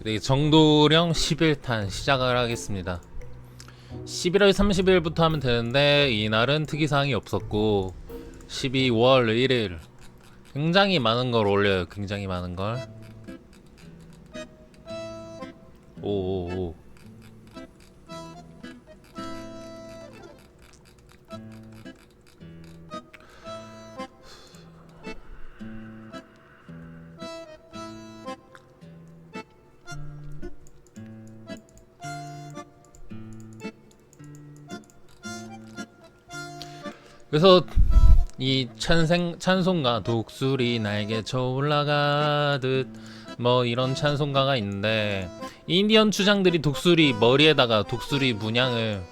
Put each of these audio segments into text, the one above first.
네, 정도령 11탄 시작을 하겠습니다. 11월 30일부터 하면 되는데 이날은 특이사항이 없었고 12월 1일 굉장히 많은 걸 올려요. 굉장히 많은 걸. 오오오. 그래서 이 찬송가 독수리 날개 쳐 올라가듯 뭐 이런 찬송가가 있는데 인디언 추장들이 독수리 머리에다가 독수리 문양에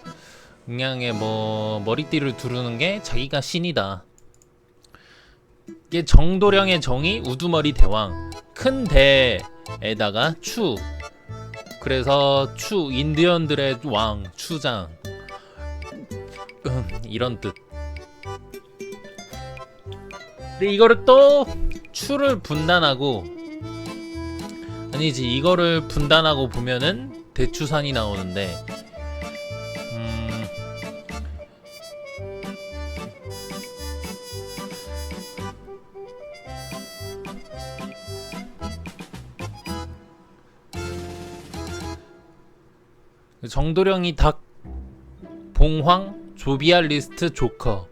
뭐 머리띠를 두르는 게 자기가 신이다. 이게 정도령의 정이 우두머리 대왕, 큰 대에다가 추. 그래서 추 인디언들의 왕 추장 이런 뜻. 근데 이거를 또 추를 분단하고 아니지 이거를 분단하고 보면은 대추산이 나오는데 정도령이 닭 봉황 조비알리스트 조커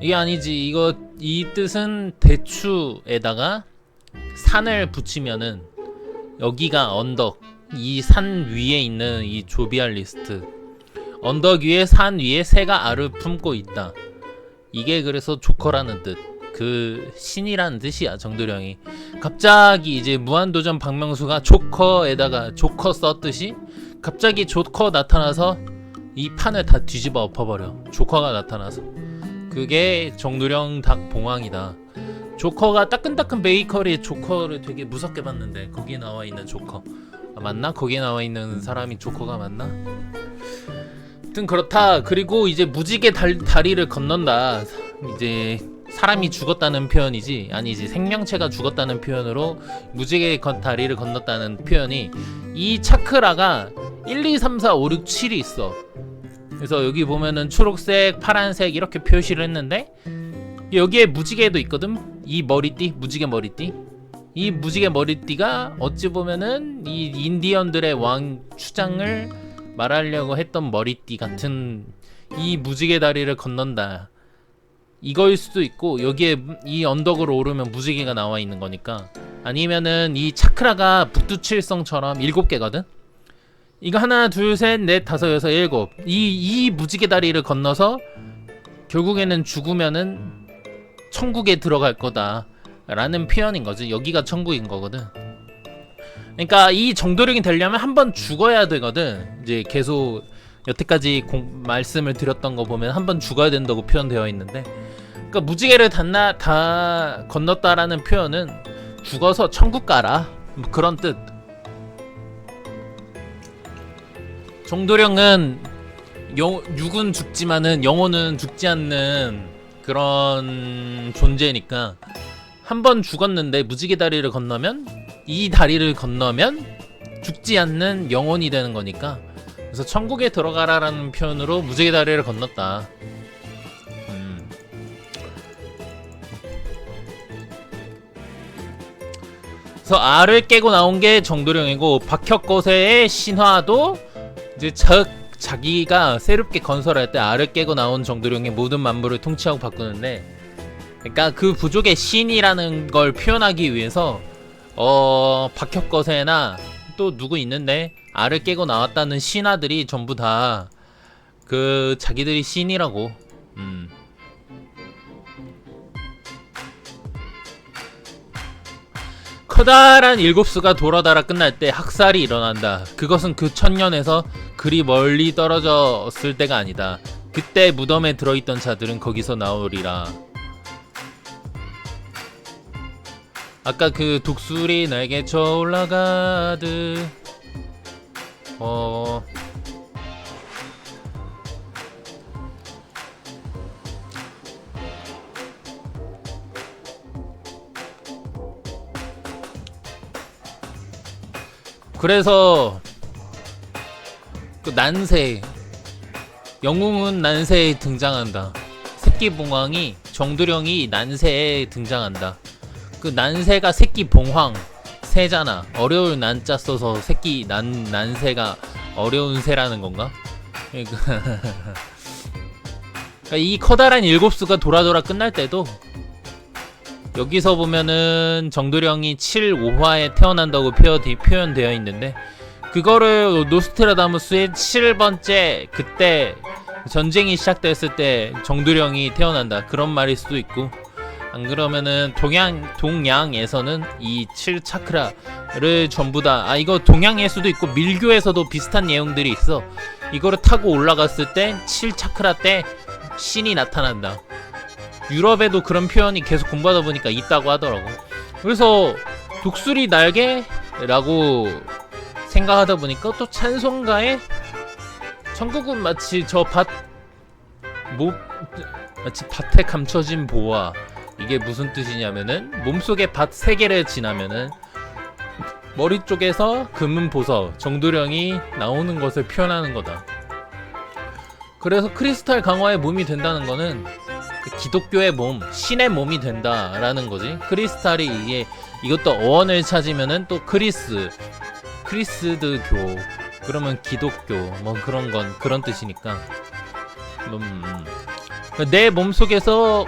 이게 아니지. 이 뜻은 대추에다가 산을 붙이면은 여기가 언덕, 이 산 위에 있는 이 조비알리스트 언덕 위에 산 위에 새가 알을 품고 있다. 이게 그래서 조커라는 뜻. 그 신이라는 뜻이야. 정도령이 갑자기 이제 무한도전 박명수가 조커에다가 조커 썼듯이 갑자기 조커 나타나서 이 판을 다 뒤집어 엎어버려. 조커가 나타나서. 그게 정도령 닭 봉황이다. 조커가 따끈따끈 베이커리 조커를 되게 무섭게 봤는데 거기에 나와 있는 조커 맞나? 거기에 나와 있는 사람이 조커가 맞나? 하여튼 그렇다. 그리고 이제 무지개 다리를 건넌다. 이제 사람이 죽었다는 표현이지 아니지 생명체가 죽었다는 표현으로 무지개 다리를 건넜다는 표현이 이 차크라가 1, 2, 3, 4, 5, 6, 7이 있어. 그래서 여기 보면은 초록색, 파란색 이렇게 표시를 했는데 여기에 무지개도 있거든. 이 머리띠, 무지개 머리띠. 이 무지개 머리띠가 어찌 보면은 이 인디언들의 왕 추장을 말하려고 했던 머리띠 같은 이 무지개 다리를 건넌다. 이거일 수도 있고 여기에 이 언덕으로 오르면 무지개가 나와 있는 거니까 아니면은 이 차크라가 북두칠성처럼 7개거든. 이거 하나 둘 셋 넷 다섯 여섯 일곱 이 무지개 다리를 건너서 결국에는 죽으면은 천국에 들어갈 거다 라는 표현인 거지. 여기가 천국인 거거든. 그러니까 이 정도령이 되려면 한번 죽어야 되거든. 이제 계속 여태까지 말씀을 드렸던 거 보면 한번 죽어야 된다고 표현되어 있는데 그러니까 무지개를 다 건넜다라는 표현은 죽어서 천국 가라 뭐 그런 뜻. 정도령은 육은 죽지만은 영혼은 죽지 않는 그런 존재니까 한번 죽었는데 무지개 다리를 건너면 이 다리를 건너면 죽지 않는 영혼이 되는 거니까 그래서 천국에 들어가라라는 표현으로 무지개 다리를 건넜다. 그래서 알을 깨고 나온 게 정도령이고 박혁거세의 신화도 이제 자기가 새롭게 건설할 때 알을 깨고 나온 정도령이 모든 만물을 통치하고 바꾸는데 그러니까 그 부족의 신이라는 걸 표현하기 위해서 박혁거세나 또 누구 있는데 알을 깨고 나왔다는 신하들이 전부 다 그 자기들이 신이라고. 커다란 일곱수가 돌아달아 끝날 때 학살이 일어난다. 그것은 그 천년에서 그리 멀리 떨어졌을 때가 아니다. 그때 무덤에 들어있던 자들은 거기서 나오리라. 아까 그 독수리 날개 쳐 올라가듯 그래서 그 난세, 영웅은 난세에 등장한다. 새끼 봉황이, 정두령이 난세에 등장한다. 그 난세가 새끼 봉황 새잖아. 어려울 난자 써서 새끼 난세가 어려운 새라는 건가? 그러니까 이 커다란 일곱수가 돌아 끝날 때도 여기서 보면은 정두령이 7, 5화에 태어난다고 표현되어 있는데, 그거를 노스트라다무스의 7번째 그때 전쟁이 시작됐을 때 정두령이 태어난다 그런 말일 수도 있고, 안 그러면은 동양에서는 이 7차크라를 전부 다, 이거 동양일 수도 있고 밀교에서도 비슷한 내용들이 있어. 이거를 타고 올라갔을 때 7차크라 때 신이 나타난다. 유럽에도 그런 표현이 계속 공부하다 보니까 있다고 하더라고. 그래서 독수리 날개라고 생각하다 보니까 또 찬송가에 천국은 마치 마치 밭에 감춰진 보화. 이게 무슨 뜻이냐면은 몸속에 밭 3개를 지나면은 머리 쪽에서 금은 보석, 정두령이 나오는 것을 표현하는 거다. 그래서 크리스탈 강화의 몸이 된다는 거는 그 기독교의 몸, 신의 몸이 된다라는 거지. 크리스탈이 이것도 어원을 찾으면은 또 크리스드교, 그러면 기독교, 뭐 그런 뜻이니까. 내 몸속에서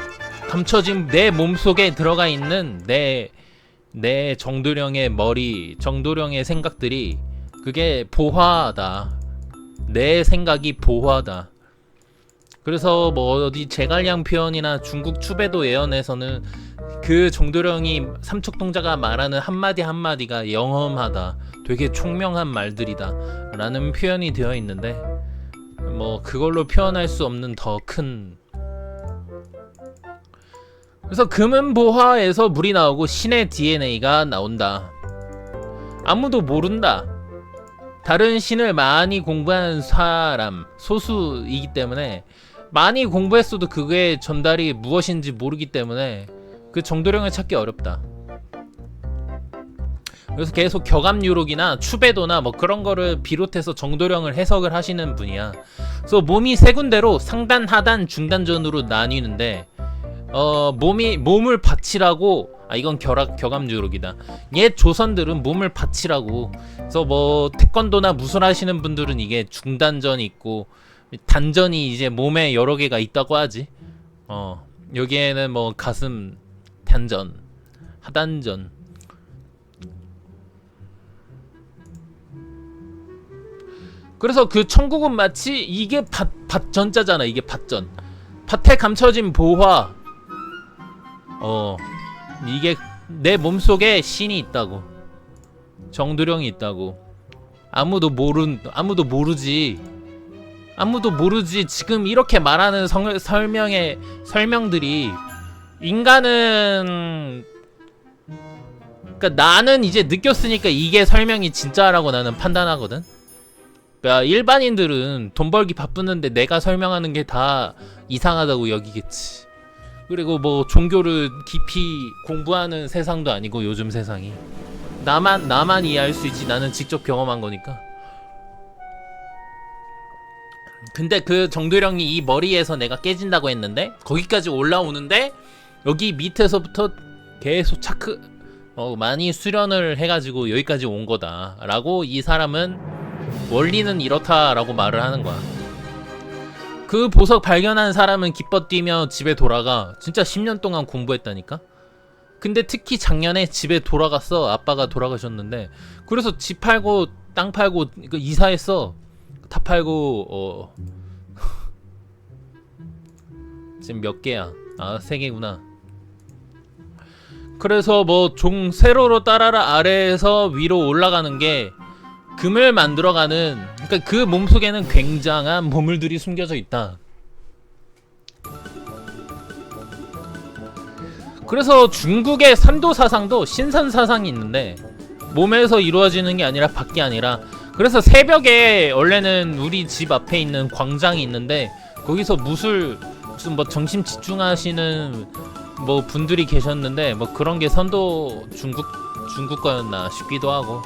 감춰진, 내 몸속에 들어가 있는 내 정두령의 머리, 정두령의 생각들이 그게 보화다. 내 생각이 보화다. 그래서 뭐 어디 제갈량 표현이나 중국 추배도 예언에서는 그 정두령이 삼척동자가 말하는 한마디 한마디가 영험하다, 되게 총명한 말들이다 라는 표현이 되어 있는데, 뭐 그걸로 표현할 수 없는 더 큰. 그래서 금은보화에서 물이 나오고 신의 DNA가 나온다. 아무도 모른다. 다른 신을 많이 공부한 사람 소수이기 때문에, 많이 공부했어도 그게 전달이 무엇인지 모르기 때문에 그 정도령을 찾기 어렵다. 그래서 계속 격암유록이나 추배도나 뭐 그런 거를 비롯해서 정도령을 해석을 하시는 분이야. 그래서 몸이 3군데로 상단, 하단, 중단전으로 나뉘는데, 몸을 바치라고, 이건 격암유록이다. 옛 조선들은 몸을 바치라고. 그래서 뭐 태권도나 무술 하시는 분들은 이게 중단전이 있고, 단전이 이제 몸에 여러 개가 있다고 하지. 여기에는 뭐 가슴 단전, 하단전. 그래서 그 천국은 마치 이게 밭전자잖아. 이게 밭전. 밭에 감춰진 보화. 이게 내 몸속에 신이 있다고. 정두령이 있다고. 아무도 모르지. 지금 이렇게 말하는 설명들이, 인간은, 그러니까 나는 이제 느꼈으니까 이게 설명이 진짜라고 나는 판단하거든. 그러니까 일반인들은 돈 벌기 바쁘는데 내가 설명하는 게 다 이상하다고 여기겠지. 그리고 뭐 종교를 깊이 공부하는 세상도 아니고 요즘 세상이. 나만 이해할 수 있지. 나는 직접 경험한 거니까. 근데 그 정두령이 이 머리에서 내가 깨진다고 했는데, 거기까지 올라오는데 여기 밑에서부터 계속 많이 수련을 해가지고 여기까지 온 거다 라고, 이 사람은 원리는 이렇다라고 말을 하는 거야. 그 보석 발견한 사람은 기뻐 뛰며 집에 돌아가. 진짜 10년 동안 공부했다니까. 근데 특히 작년에 집에 돌아갔어. 아빠가 돌아가셨는데. 그래서 집 팔고 땅 팔고 이사했어. 다 팔고. 지금 몇 개야? 3개구나. 그래서 뭐 세로로 따라라 아래에서 위로 올라가는 게 금을 만들어가는, 그러니까 그 몸속에는 굉장한 보물들이 숨겨져 있다. 그래서 중국의 산도 사상도 신선 사상이 있는데, 몸에서 이루어지는 게 아니라 밖이 아니라, 그래서 새벽에 원래는 우리 집 앞에 있는 광장이 있는데, 거기서 무슨 뭐 정신 집중하시는 뭐 분들이 계셨는데, 뭐 그런 게 선도 중국 거였나 싶기도 하고.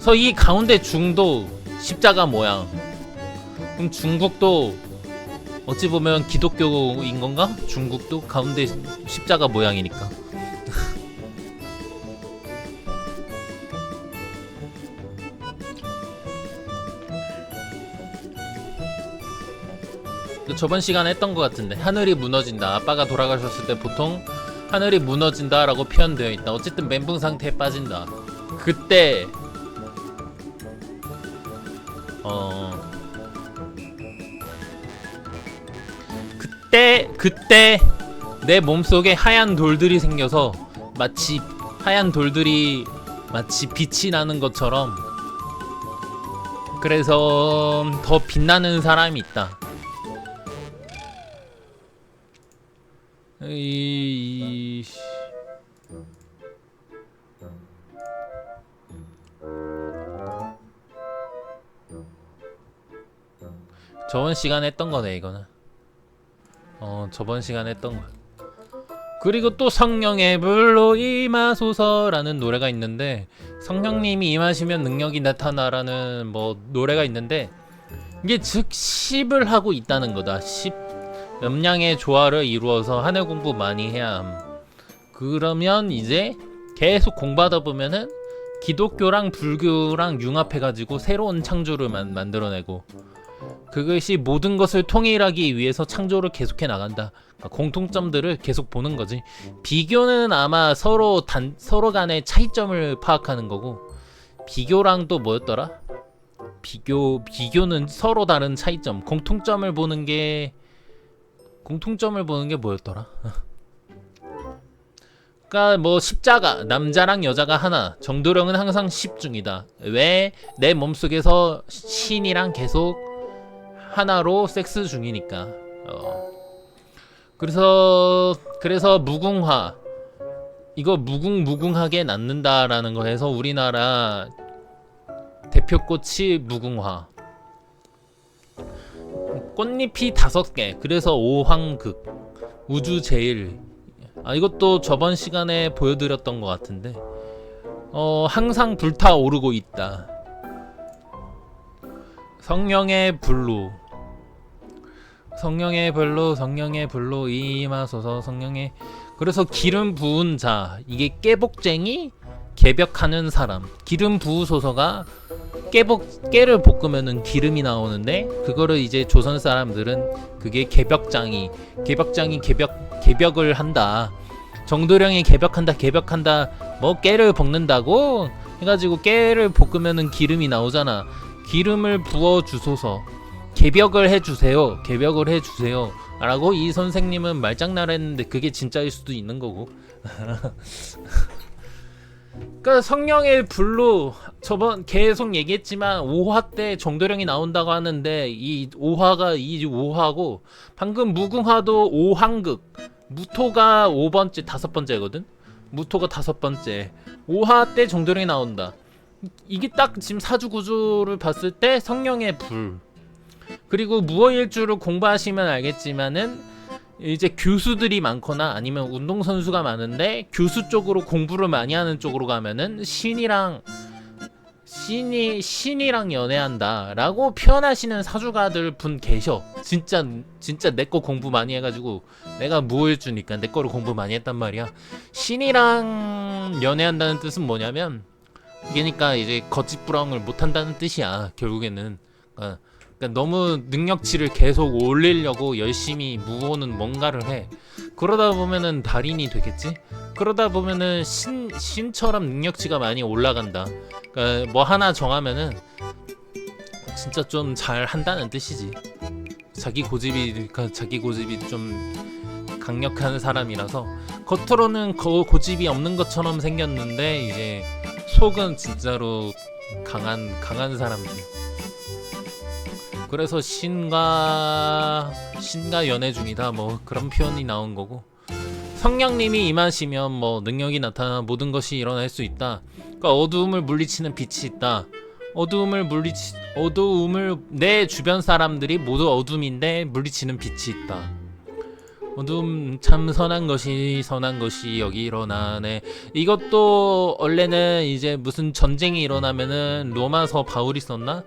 그래서 이 가운데 중도 십자가 모양. 그럼 중국도 어찌 보면 기독교인 건가? 중국도 가운데 십자가 모양이니까. 저번 시간에 했던 것 같은데 하늘이 무너진다. 아빠가 돌아가셨을 때 보통 하늘이 무너진다 라고 표현되어 있다. 어쨌든 멘붕 상태에 빠진다. 그때 그때 내 몸속에 하얀 돌들이 생겨서 마치 하얀 돌들이 마치 빛이 나는 것처럼, 그래서 더 빛나는 사람이 있다. 저번 시간에 했던 거네 이거는. 저번 시간에 했던 거. 그리고 또 성령의 불로 임하소서라는 노래가 있는데, 성령님이 임하시면 능력이 나타나라는 뭐 노래가 있는데, 이게 즉 10을 하고 있다는 거다. 10 음량의 조화를 이루어서 하늘 공부 많이 해야 함. 그러면 이제 계속 공부하다 보면은 기독교랑 불교랑 융합해가지고 새로운 창조를 만들어내고, 그것이 모든 것을 통일하기 위해서 창조를 계속해 나간다. 그러니까 공통점들을 계속 보는 거지. 비교는 아마 서로 간의 차이점을 파악하는 거고, 비교랑 또 뭐였더라? 비교는 서로 다른 차이점. 공통점을 보는 게 뭐였더라? 그러니까 뭐 십자가, 남자랑 여자가 하나, 정도령은 항상 10중이다. 왜? 내 몸속에서 신이랑 계속 하나로 섹스 중이니까. 그래서 무궁화, 이거 무궁하게 낳는다라는 거 해서 우리나라 대표꽃이 무궁화. 꽃잎이 5개. 그래서 오황극, 우주 제일. 이것도 저번 시간에 보여드렸던 것 같은데, 항상 불타오르고 있다. 성령의 불로 임하소서. 성령의, 그래서 기름 부은 자, 이게 깨복쟁이, 개벽하는 사람. 기름 부으소서가 깨를 볶으면은 기름이 나오는데, 그거를 이제 조선 사람들은 그게 개벽을 한다. 정도령이 개벽한다. 뭐 깨를 볶는다고 해가지고 깨를 볶으면은 기름이 나오잖아. 기름을 부어 주소서. 개벽을 해주세요. 라고 이 선생님은 말장난을 했는데, 그게 진짜일 수도 있는 거고. 그러니까 성령의 불로 저번 계속 얘기했지만 5화 때 정도령이 나온다고 하는데, 이 5화고 방금 무궁화도 5황극, 무토가 5번째 5번째거든. 무토가 5번째. 5화 때 정도령이 나온다. 이게 딱 지금 사주 구조를 봤을 때 성령의 불. 그리고 무어일주를 공부하시면 알겠지만은, 이제 교수들이 많거나 아니면 운동선수가 많은데 교수 쪽으로 공부를 많이 하는 쪽으로 가면은 신이랑 연애한다 라고 표현하시는 사주가들 분 계셔. 진짜 내 거 공부 많이 해가지고, 내가 무어일주니까 내 거를 공부 많이 했단 말이야. 신이랑 연애한다는 뜻은 뭐냐면, 그러니까 이제 거짓부렁을 못한다는 뜻이야 결국에는. 그러니까 너무 능력치를 계속 올리려고 열심히 무호는 뭔가를 해. 그러다 보면은 달인이 되겠지? 그러다 보면은 신처럼 능력치가 많이 올라간다. 그러니까 뭐 하나 정하면은 진짜 좀 잘 한다는 뜻이지. 자기 고집이 좀 강력한 사람이라서 겉으로는 고집이 없는 것처럼 생겼는데, 이제 속은 진짜로 강한 사람들. 그래서 신과 연애 중이다, 뭐 그런 표현이 나온 거고, 성령님이 임하시면 뭐 능력이 나타나 모든 것이 일어날 수 있다. 그러니까 어두움을 물리치는 빛이 있다. 어두움을 내 주변 사람들이 모두 어둠인데 물리치는 빛이 있다. 어둠 참 선한 것이 여기 일어나네. 이것도 원래는 이제 무슨 전쟁이 일어나면은 로마서 바울이 썼나?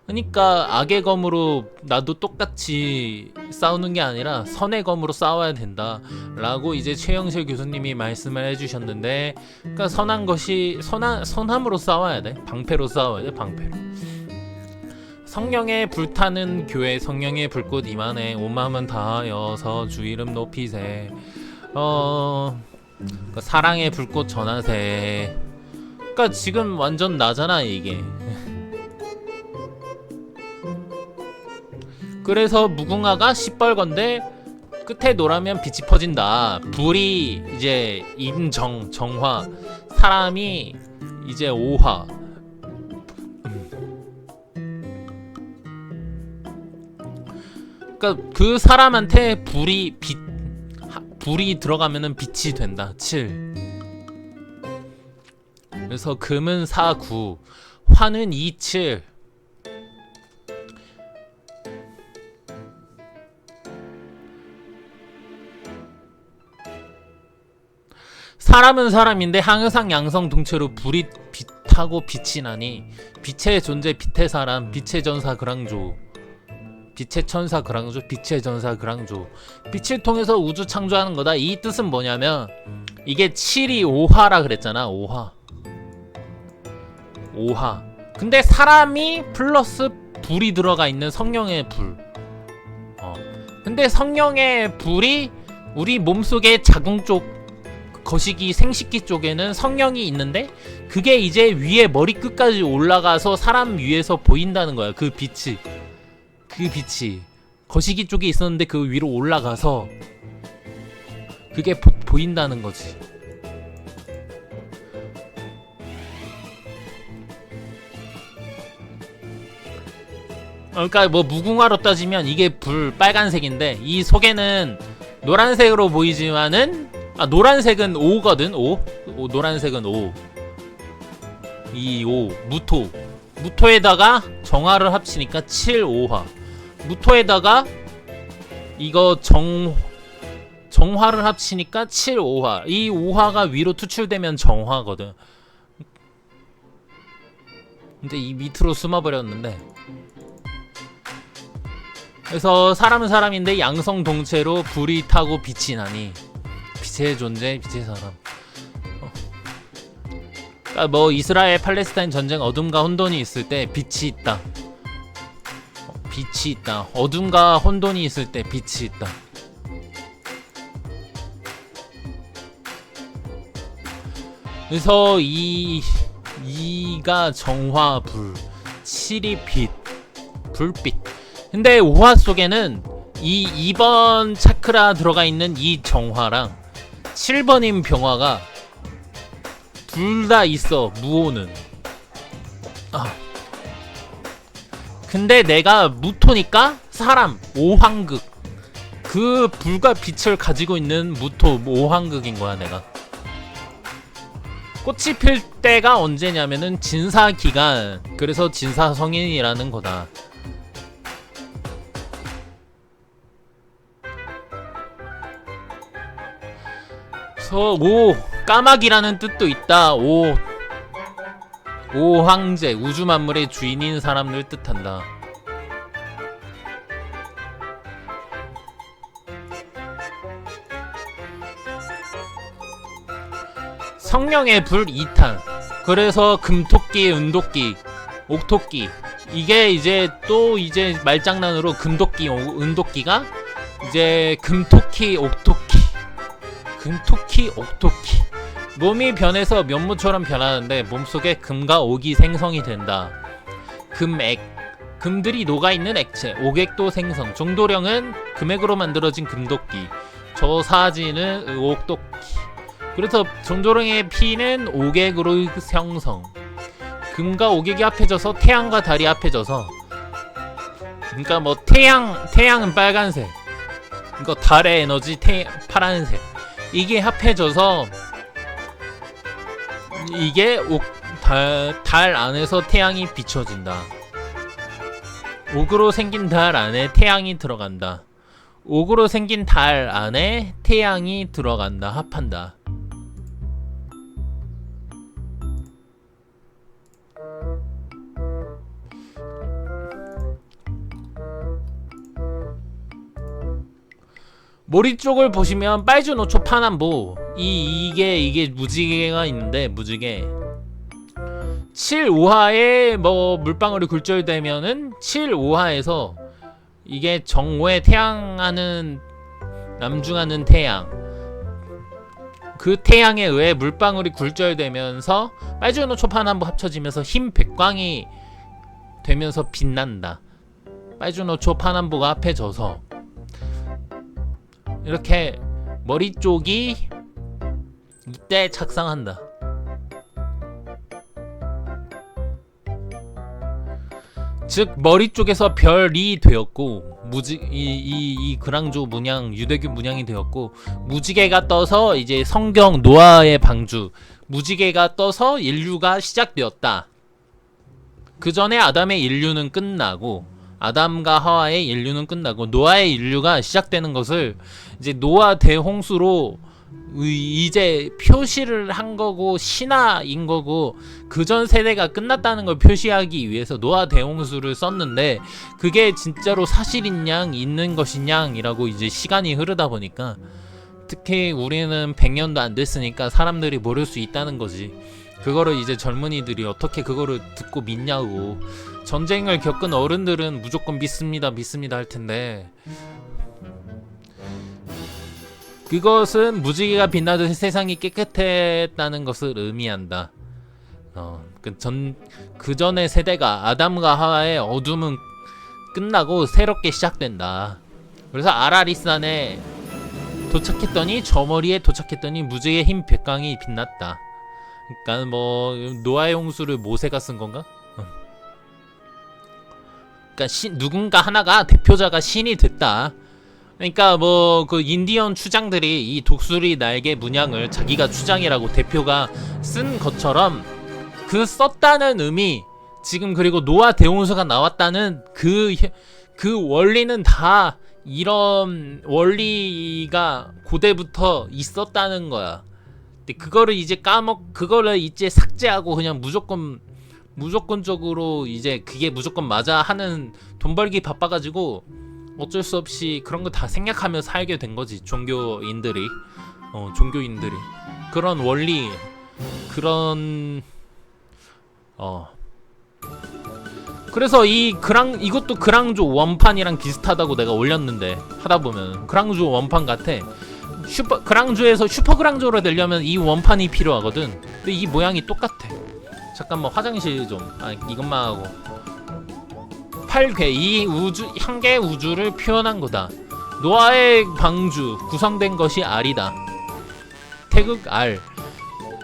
그러니까 악의 검으로 나도 똑같이 싸우는 게 아니라 선의 검으로 싸워야 된다 라고 이제 최영실 교수님이 말씀을 해주셨는데, 그러니까 선한 것이 선함으로 싸워야 돼. 방패로 싸워야 돼. 방패로. 성령의 불타는 교회, 성령의 불꽃 임하네. 온 마음은 다하여서 주 이름 높이세. 그러니까 사랑의 불꽃 전하세. 그러니까 지금 완전 나잖아 이게. 그래서 무궁화가 시뻘건데 끝에 노라면 빛이 퍼진다. 불이 이제 정화, 사람이 이제 오화. 그러니까 그 사람한테 불이 들어가면은 빛이 된다. 7. 그래서 금은 4, 9, 화는 2, 7. 사람은 사람인데 항상 양성 동체로 불이 빛하고 빛이 나니 빛의 존재, 빛의 사람, 빛의 전사 그랑조, 빛의 천사 그랑조, 빛의 전사 그랑조. 빛을 통해서 우주 창조하는 거다. 이 뜻은 뭐냐면 이게 7이 5화라 그랬잖아. 5화. 근데 사람이 플러스 불이 들어가 있는 성령의 불. 근데 성령의 불이 우리 몸속의 자궁 쪽, 거시기 생식기 쪽에는 성령이 있는데 그게 이제 위에 머리 끝까지 올라가서 사람 위에서 보인다는 거야. 그 빛이 거시기 쪽에 있었는데 그 위로 올라가서 그게 보인다는 거지. 그러니까 뭐 무궁화로 따지면 이게 불 빨간색인데 이 속에는 노란색으로 보이지만은 노란색은 5거든. 5. 노란색은 5. 이 5. 무토에다가 정화를 합치니까 7, 5화. 무토에다가 이거 정화를 합치니까 7, 5화. 이 5화가 위로 투출되면 정화거든. 근데 이 밑으로 숨어버렸는데. 그래서 사람은 사람인데 양성 동체로 불이 타고 빛이 나니 빛의 존재, 빛의 사람. 그러니까 뭐 이스라엘 팔레스타인 전쟁 어둠과 혼돈이 있을 때 빛이 있다. 빛이 있다. 어둠과 혼돈이 있을 때 빛이 있다. 그래서 2가 정화 불, 7이 빛, 불빛. 근데 5화 속에는 이 2번 차크라 들어가 있는 이 정화랑 7번인 병화가 둘 다 있어. 무오는. 근데 내가 무토니까 사람 5황극, 그 불과 빛을 가지고 있는 무토 5황극인 거야 내가. 꽃이 필 때가 언제냐면은 진사기간. 그래서 진사성인이라는 거다. 그래서 까마귀라는 뜻도 있다. 오황제, 우주 만물의 주인인 사람을 뜻한다. 성령의 불 2탄. 그래서 금토끼, 은도끼, 옥토끼. 이게 이제 또 이제 말장난으로 금도끼, 은도끼가 이제 금토끼, 옥토끼. 몸이 변해서 면모처럼 변하는데 몸속에 금과 옥이 생성이 된다. 금액, 금들이 녹아있는 액체, 옥액도 생성. 정도령은 금액으로 만들어진 금도끼, 저사지는 옥도끼. 그래서 정도령의 피는 옥액으로 형성. 금과 옥액이 합해져서 태양과 달이 합해져서, 그러니까 뭐 태양은 빨간색, 그러니까 달의 에너지 파란색. 이게 합해져서 이게 달 안에서 태양이 비춰진다. 옥으로 생긴 달 안에 태양이 들어간다. 옥으로 생긴 달 안에 태양이 들어간다. 합한다. 머리 쪽을 보시면 빨주노초 파남보 이게 무지개가 있는데, 무지개 7, 5화에 뭐 물방울이 굴절되면은 7, 5화에서 이게 정오에 태양하는 남중하는 태양, 그 태양에 의해 물방울이 굴절되면서 빨주노초 파남보 합쳐지면서 흰 백광이 되면서 빛난다. 빨주노초 파남보가 합해져서 이렇게 머리 쪽이 이때 착상한다. 즉 머리 쪽에서 별이 되었고 이 그랑조 문양, 유대교 문양이 되었고, 무지개가 떠서 이제 성경 노아의 방주, 무지개가 떠서 인류가 시작되었다. 그 전에 아담의 인류는 끝나고, 아담과 하와의 인류는 끝나고 노아의 인류가 시작되는 것을 이제 노아 대홍수로 이제 표시를 한 거고, 신화인 거고, 그전 세대가 끝났다는 걸 표시하기 위해서 노아 대홍수를 썼는데, 그게 진짜로 사실인 양 있는 것인 양이라고 이제 시간이 흐르다 보니까, 특히 우리는 100년도 안 됐으니까 사람들이 모를 수 있다는 거지. 그거를 이제 젊은이들이 어떻게 그거를 듣고 믿냐고. 전쟁을 겪은 어른들은 무조건 믿습니다 할 텐데, 그것은 무지개가 빛나듯 세상이 깨끗했다는 것을 의미한다. 그 전의 세대가 아담과 하와의 어둠은 끝나고 새롭게 시작된다. 그래서 아라리산에 도착했더니, 저 머리에 도착했더니 무지개 흰 백광이 빛났다. 그러니까 뭐 노아의 홍수를 모세가 쓴 건가? 그러니까 누군가 하나가, 대표자가 신이 됐다. 그러니까 뭐 그 인디언 추장들이 이 독수리 날개 문양을 자기가 추장이라고 대표가 쓴 것처럼, 그 썼다는 의미, 지금 그리고 노아 대홍수가 나왔다는 그 원리는 다 이런 원리가 고대부터 있었다는 거야. 근데 그거를 이제 그거를 이제 삭제하고 그냥 무조건적으로 이제 그게 무조건 맞아 하는, 돈 벌기 바빠가지고 어쩔 수 없이 그런 거 다 생략하며 살게 된 거지. 종교인들이 그런 원리, 그런 그래서 이것도 그랑조 원판이랑 비슷하다고 내가 올렸는데, 하다보면 그랑조 원판 같아. 그랑조에서 슈퍼 그랑조로 되려면 이 원판이 필요하거든. 근데 이 모양이 똑같아. 잠깐만 화장실 좀, 이것만 하고. 8궤, 이 향계 우주를 표현한 거다. 노아의 방주, 구성된 것이 알이다. 태극 알,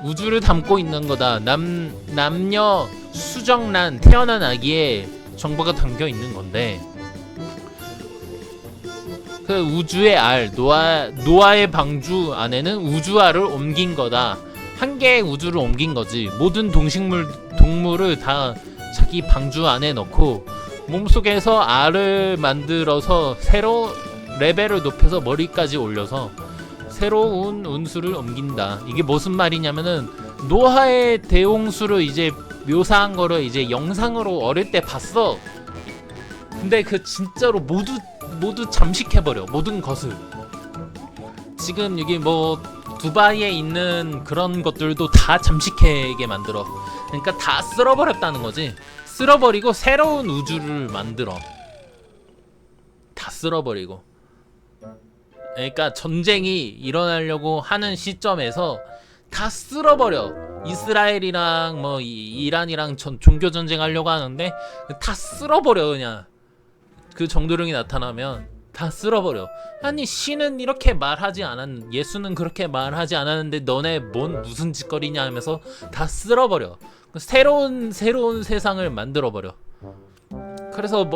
우주를 담고 있는 거다. 남녀 수정란, 태어난 아기에 정보가 담겨 있는 건데, 그 우주의 알, 노아의 방주 안에는 우주알을 옮긴 거다. 한 개의 우주를 옮긴 거지. 모든 동물을 다 자기 방주 안에 넣고 몸속에서 알을 만들어서 새로 레벨을 높여서 머리까지 올려서 새로운 운수를 옮긴다. 이게 무슨 말이냐면은, 노아의 대홍수를 이제 묘사한 거를 이제 영상으로 어릴 때 봤어. 근데 그 진짜로 모두 잠식해버려. 모든 것을. 지금 여기 뭐 두바이에 있는 그런 것들도 다 잠식하게 만들어. 그러니까 다 쓸어버렸다는 거지. 쓸어버리고 새로운 우주를 만들어. 다 쓸어버리고. 그러니까 전쟁이 일어나려고 하는 시점에서 다 쓸어버려. 이스라엘이랑 뭐 이란이랑 종교 전쟁 하려고 하는데 다 쓸어버려. 그냥 그 정도령이 나타나면 다 쓸어버려. 아니, 신은 이렇게 말하지 않았, 예수는 그렇게 말하지 않았는데 너네 무슨 짓거리냐 하면서 다 쓸어버려. 새로운 세상을 만들어버려. 그래서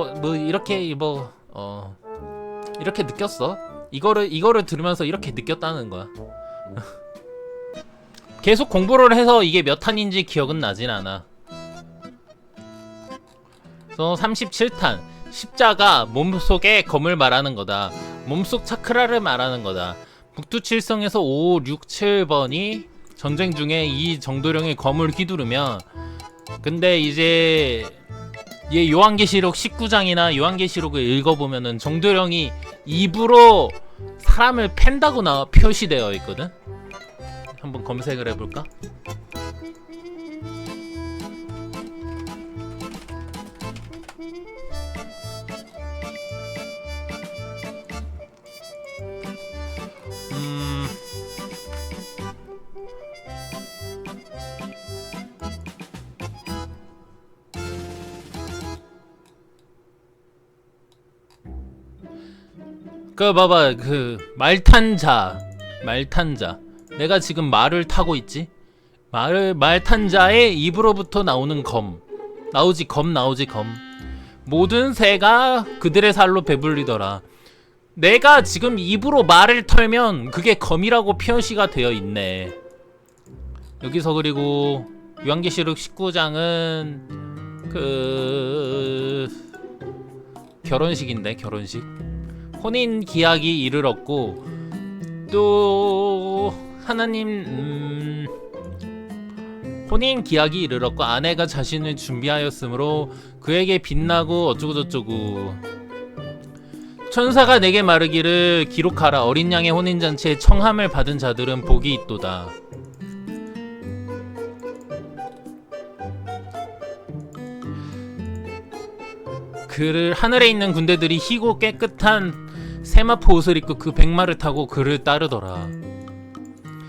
이렇게 이렇게 느꼈어. 이거를 들으면서 이렇게 느꼈다는 거야. 계속 공부를 해서 이게 몇 탄인지 기억은 나진 않아. 그래서 37탄, 십자가 몸속의 검을 말하는 거다. 몸속 차크라를 말하는 거다. 북두칠성에서 5, 6, 7번이 전쟁 중에 이 정도령의 검을 휘두르면, 근데 이제 얘 요한계시록 19장이나 요한계시록을 읽어보면은 정도령이 입으로 사람을 팬다고 표시되어 있거든. 한번 검색을 해볼까? 그 봐봐, 그 말탄자 내가 지금 말을 타고 있지. 말탄자의 입으로부터 나오는 검 나오지. 모든 새가 그들의 살로 배불리더라. 내가 지금 입으로 말을 털면 그게 검이라고 표시가 되어 있네. 여기서 그리고 요한계시록 19장은 그 결혼식인데, 결혼식 혼인 기약이 이르렀고, 또 하나님 혼인 기약이 이르렀고 아내가 자신을 준비하였으므로 그에게 빛나고 어쩌고저쩌고. 천사가 내게 말하기를 기록하라. 어린 양의 혼인잔치에 청함을 받은 자들은 복이 있도다. 그를 하늘에 있는 군대들이 희고 깨끗한 세마포 옷을 입고 그 백마를 타고 그를 따르더라.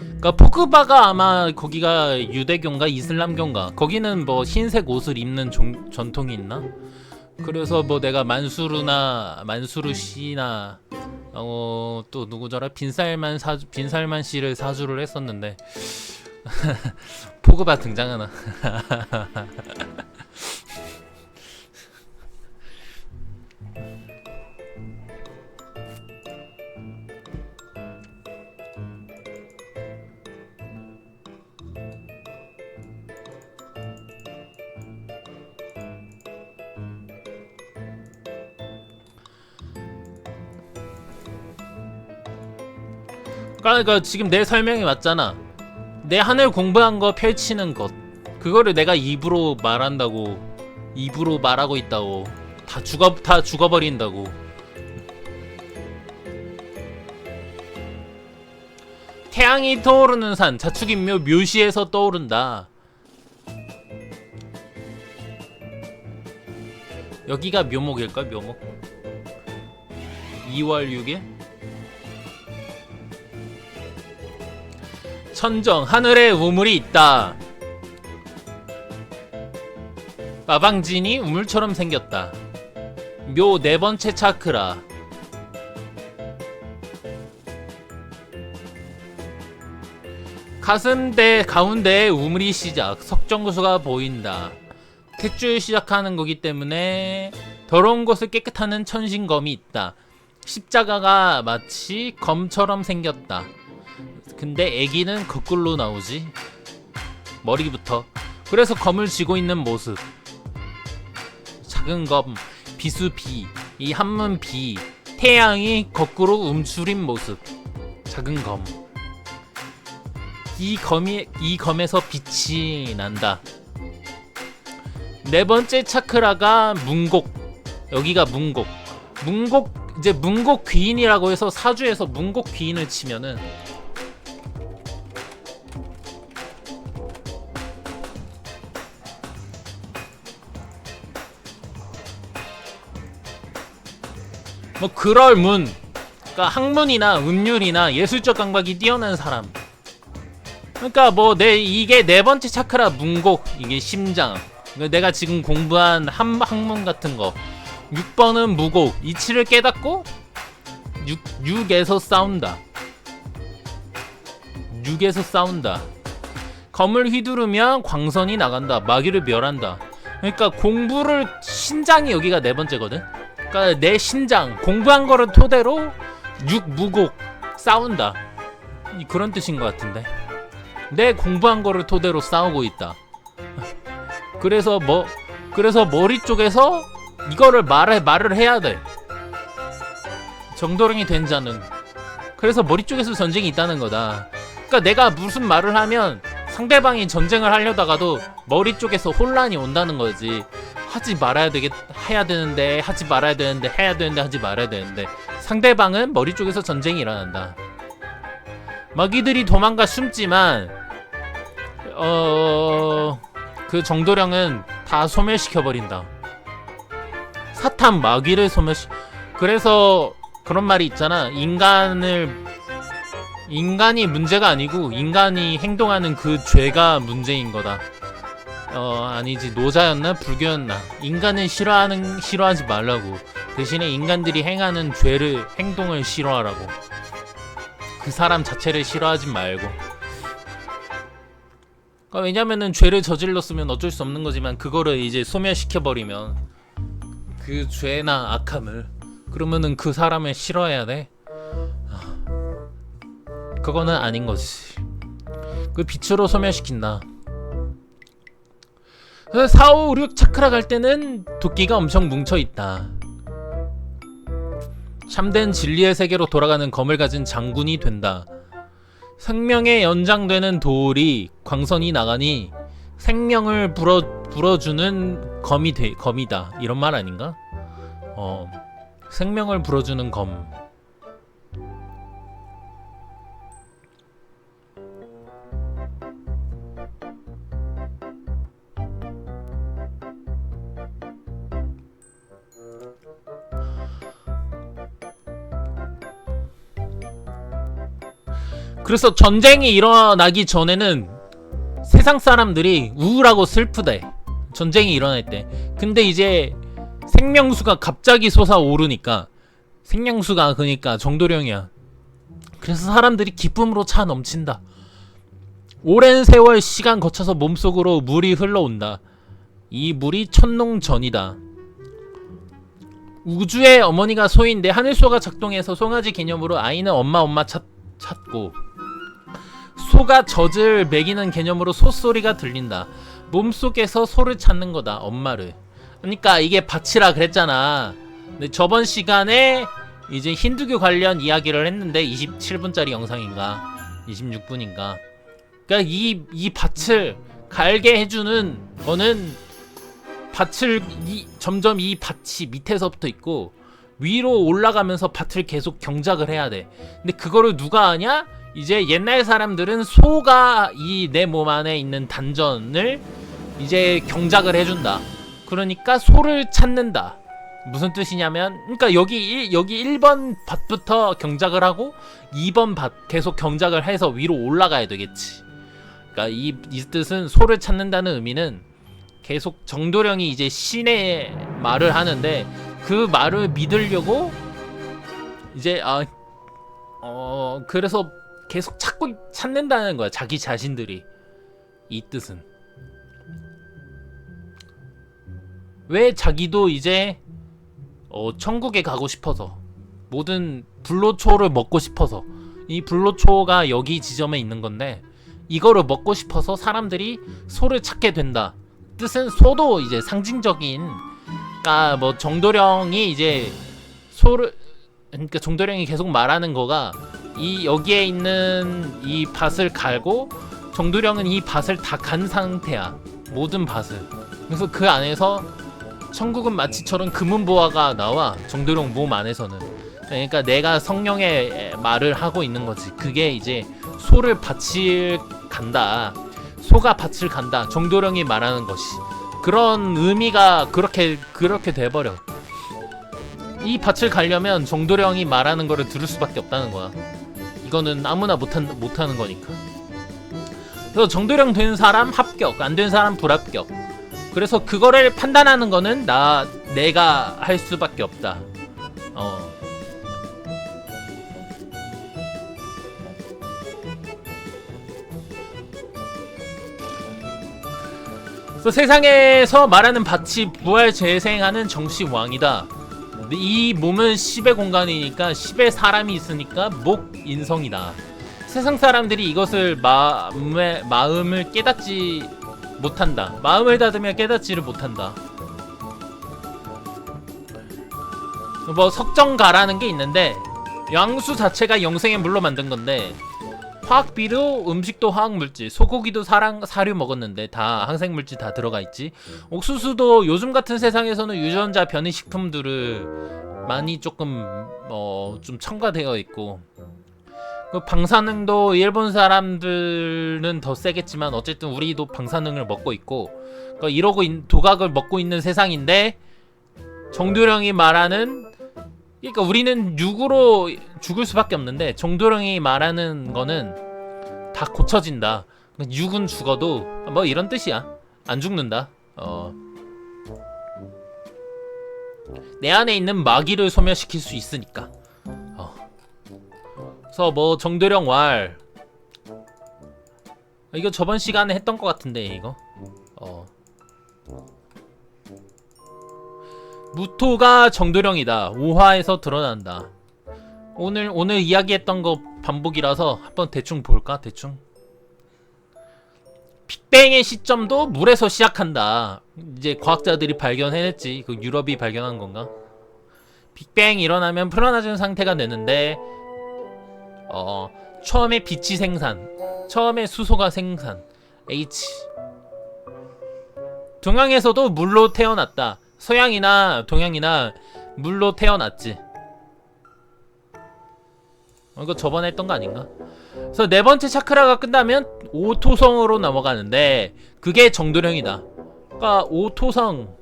그러니까 포그바가 아마 거기가 유대교인가 이슬람교인가, 거기는 뭐 흰색 옷을 입는 전통이 있나? 그래서 뭐 내가 만수르 씨나 또 누구더라, 빈살만 씨를 사주를 했었는데 포그바 등장하나? 그러니까 지금 내 설명이 맞잖아. 내 하늘 공부한 거 펼치는 것, 그거를 내가 입으로 말한다고, 입으로 말하고 있다고, 다 죽어버린다고. 태양이 떠오르는 산, 자축인묘 묘시에서 떠오른다. 여기가 묘목일까? 묘목 2월 6일? 천정, 하늘에 우물이 있다. 마방진이 우물처럼 생겼다. 묘 네 번째 차크라. 가슴대 가운데에 우물이 시작. 석정구수가 보인다. 객주를 시작하는 거기 때문에 더러운 것을 깨끗하는 천신검이 있다. 십자가가 마치 검처럼 생겼다. 근데 애기는 거꾸로 나오지, 머리부터. 그래서 검을 쥐고 있는 모습. 작은 검, 비수비, 이 한문 비, 태양이 거꾸로 움츠린 모습. 작은 검. 이 검에서 빛이 난다. 네 번째 차크라가 문곡. 여기가 문곡. 이제 문곡 귀인이라고 해서 사주에서 문곡 귀인을 치면은 뭐 그럴 문, 그러니까 학문이나 음률이나 예술적 감각이 뛰어난 사람. 그러니까 뭐 이게 네 번째 차크라 문곡, 이게 심장. 그러니까 내가 지금 공부한 학문 같은 거. 6번은 무곡, 이치를 깨닫고 6에서 싸운다. 6에서 싸운다. 검을 휘두르면 광선이 나간다. 마귀를 멸한다. 그러니까 공부를, 신장이 여기가 네 번째거든. 그러니까 내 신장, 공부한 거를 토대로 6무곡 싸운다. 그런 뜻인 것 같은데. 내 공부한 거를 토대로 싸우고 있다. 그래서 머리 쪽에서 이거를 말을 해야 돼. 정도령이 된 자는. 그래서 머리 쪽에서 전쟁이 있다는 거다. 그러니까 내가 무슨 말을 하면 상대방이 전쟁을 하려다가도 머리 쪽에서 혼란이 온다는 거지. 하지 말아야 해야 되는데 하지 말아야 되는데 해야 되는데 하지 말아야 되는데 상대방은 머리 쪽에서 전쟁이 일어난다. 마귀들이 도망가 숨지만 그 정도령은 다 소멸시켜버린다. 사탄 마귀를 그래서 그런 말이 있잖아. 인간이 문제가 아니고 인간이 행동하는 그 죄가 문제인 거다. 아니지, 노자였나 불교였나. 인간은 싫어하지 말라고. 대신에 인간들이 행하는 행동을 싫어하라고. 그 사람 자체를 싫어하지 말고. 그러니까 왜냐면은 죄를 저질렀으면 어쩔 수 없는 거지만 그거를 이제 소멸시켜버리면 그 죄나 악함을, 그러면은 그 사람을 싫어해야 돼? 그거는 아닌 거지. 그 빛으로 소멸시킨다. 4, 5, 6 차크라 갈 때는 도끼가 엄청 뭉쳐있다. 참된 진리의 세계로 돌아가는 검을 가진 장군이 된다. 생명에 연장되는 돌이 광선이 나가니 생명을 불어주는 검이다. 이런 말 아닌가? 생명을 불어주는 검. 그래서 전쟁이 일어나기 전에는 세상 사람들이 우울하고 슬프대. 전쟁이 일어날 때. 근데 이제 생명수가 갑자기 솟아오르니까, 생명수가 그러니까 정도령이야. 그래서 사람들이 기쁨으로 차 넘친다. 오랜 세월 시간 거쳐서 몸속으로 물이 흘러온다. 이 물이 천농전이다. 우주의 어머니가 소인데 하늘소가 작동해서 송아지 개념으로 아이는 엄마 찾고, 소가 젖을 먹이는 개념으로 소소리가 들린다. 몸속에서 소를 찾는 거다. 엄마를. 그러니까 이게 밭이라 그랬잖아. 근데 저번 시간에 이제 힌두교 관련 이야기를 했는데 27분짜리 영상인가 26분인가. 그러니까 이 밭을 갈게 해주는 거는 점점 이 밭이 밑에서부터 있고 위로 올라가면서 밭을 계속 경작을 해야 돼. 근데 그거를 누가 하냐? 이제 옛날 사람들은 소가 이 내 몸 안에 있는 단전을 이제 경작을 해준다. 그러니까 소를 찾는다. 무슨 뜻이냐면, 그러니까 여기 1번 밭부터 경작을 하고 2번 밭 계속 경작을 해서 위로 올라가야 되겠지. 그러니까 이 뜻은 소를 찾는다는 의미는 계속 정도령이 이제 신의 말을 하는데 그 말을 믿으려고 이제 그래서 계속 찾는다는 거야. 자기 자신들이. 이 뜻은. 왜 자기도 이제 천국에 가고 싶어서, 모든 불로초를 먹고 싶어서. 이 불로초가 여기 지점에 있는 건데 이거를 먹고 싶어서 사람들이 소를 찾게 된다. 뜻은 소도 이제 상징적인, 그러니까 뭐 정도령이 이제 소를, 그러니까 정도령이 계속 말하는 거가 이 여기에 있는 이 밭을 갈고 정도령은 이 밭을 다 간 상태야. 모든 밭을. 그래서 그 안에서 천국은 마치처럼 금은보화가 나와. 정도령 몸 안에서는. 그러니까 내가 성령의 말을 하고 있는 거지. 그게 이제 소를 밭을 간다. 소가 밭을 간다. 정도령이 말하는 것이. 그런 의미가 그렇게 돼버려. 이 밭을 가려면 정도령이 말하는 거를 들을 수밖에 없다는 거야. 이거는 아무나 못하는 거니까. 그래서 정도령 된 사람 합격, 안 된 사람 불합격. 그래서 그거를 판단하는 거는 내가 할 수밖에 없다. 그래서 세상에서 말하는 밭이 부활 재생하는 정시왕이다. 이 몸은 10의 공간이니까 10의 사람이 있으니까 목인성이다. 세상 사람들이 이것을 마음을 깨닫지 못한다. 마음을 닫으면 깨닫지를 못한다. 뭐 석정가라는 게 있는데 양수 자체가 영생의 물로 만든 건데 화학 비료, 음식도 화학 물질, 소고기도 사료 먹었는데 다 항생 물질 다 들어가 있지. 옥수수도 요즘 같은 세상에서는 유전자 변이 식품들을 많이 조금 좀 첨가되어 있고, 그 방사능도 일본 사람들은 더 세겠지만 어쨌든 우리도 방사능을 먹고 있고, 그러니까 이러고 도각을 먹고 있는 세상인데 정도령이 말하는, 그러니까 우리는 육으로 죽을 수밖에 없는데 정도령이 말하는 거는 다 고쳐진다. 육은 죽어도 뭐 이런 뜻이야. 안 죽는다. 내 안에 있는 마귀를 소멸시킬 수 있으니까. 그래서 뭐 정도령 왈, 이거 저번 시간에 했던 것 같은데 이거. 무토가 정도령이다. 5화에서 드러난다. 오늘 이야기했던 거 반복이라서 한번 대충 볼까? 대충. 빅뱅의 시점도 물에서 시작한다. 이제 과학자들이 발견해냈지. 그 유럽이 발견한 건가? 빅뱅 일어나면 풀어나진 상태가 되는데 처음에 빛이 생산, 처음에 수소가 생산, H. 동양에서도 물로 태어났다. 서양이나 동양이나 물로 태어났지. 이거 저번에 했던 거 아닌가? 그래서 네 번째 차크라가 끝나면 오토성으로 넘어가는데 그게 정도령이다. 그러니까 오토성,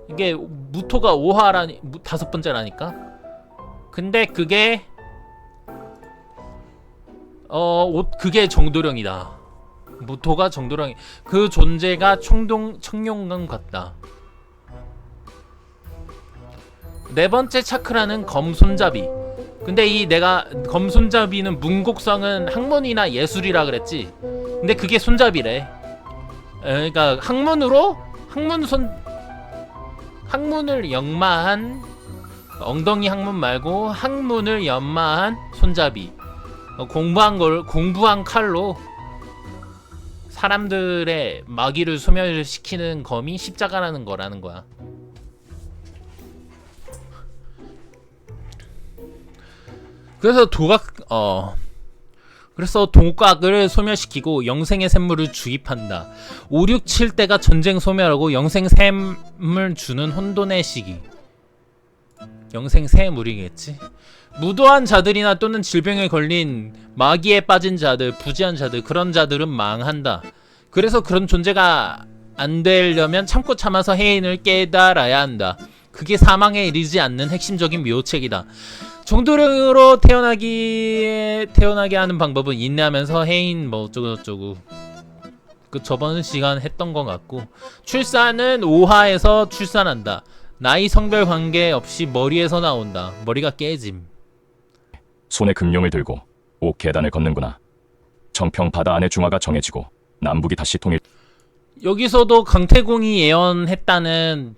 이게 무토가 5화라니 다섯 번째라니까. 근데 그게 그게 정도령이다. 무토가 정도령이, 그 존재가 청룡감 같다. 네 번째 차크라는 검손잡이. 근데 내가 검손잡이는 문곡성은 학문이나 예술이라 그랬지. 근데 그게 손잡이래. 그러니까 학문을 연마한, 엉덩이 학문 말고 학문을 연마한 손잡이. 공부한 칼로 사람들의 마귀를 소멸시키는 검이 십자가라는 거라는 거야. 그래서 도각을 소멸시키고 영생의 샘물을 주입한다. 5, 6, 7대가 전쟁 소멸하고 영생 샘을 주는 혼돈의 시기. 영생 샘물이겠지. 무도한 자들이나 또는 질병에 걸린 마귀에 빠진 자들, 부지한 자들, 그런 자들은 망한다. 그래서 그런 존재가 안 되려면 참고 참아서 해인을 깨달아야 한다. 그게 사망에 이르지 않는 핵심적인 묘책이다. 정도령으로 태어나게 하는 방법은 인내하면서 해인 뭐 어쩌고저쩌고, 그 저번 시간 했던 것 같고, 출산은 5화에서 출산한다. 나이 성별 관계없이 머리에서 나온다. 머리가 깨짐. 손에 금룡을 들고 5계단을 걷는구나. 청평 바다 안의 중화가 정해지고 남북이 다시 통일. 여기서도 강태공이 예언했다는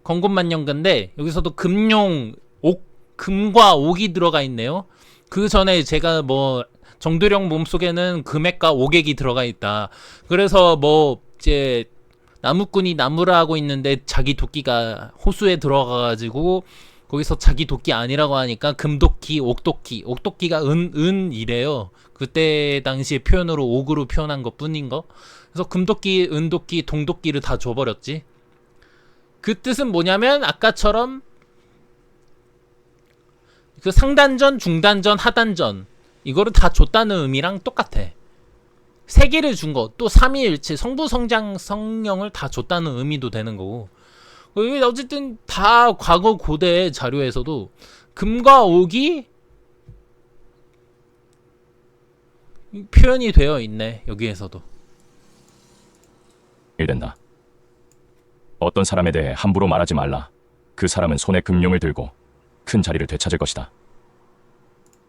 건곤만년근데 여기서도 금룡, 금과 옥이 들어가 있네요. 그 전에 제가 뭐 정도령 몸속에는 금액과 옥액이 들어가 있다. 그래서 뭐 이제 나무꾼이 나무라 하고 있는데 자기 도끼가 호수에 들어가가지고 거기서 자기 도끼 아니라고 하니까 금도끼, 옥도끼가 은이래요. 그때 당시에 표현으로 옥으로 표현한 것 뿐인 거. 그래서 금도끼, 은도끼, 동도끼를 다 줘버렸지. 그 뜻은 뭐냐면 아까처럼 그 상단전, 중단전, 하단전 이거를 다 줬다는 의미랑 똑같아. 세 개를 준 거, 또 삼위일체, 성부, 성장, 성령을 다 줬다는 의미도 되는 거고. 어쨌든 다 과거 고대 자료에서도 금과 옥이 표현이 되어 있네. 여기에서도. 된다. 어떤 사람에 대해 함부로 말하지 말라. 그 사람은 손에 금룡을 들고 큰 자리를 되찾을 것이다.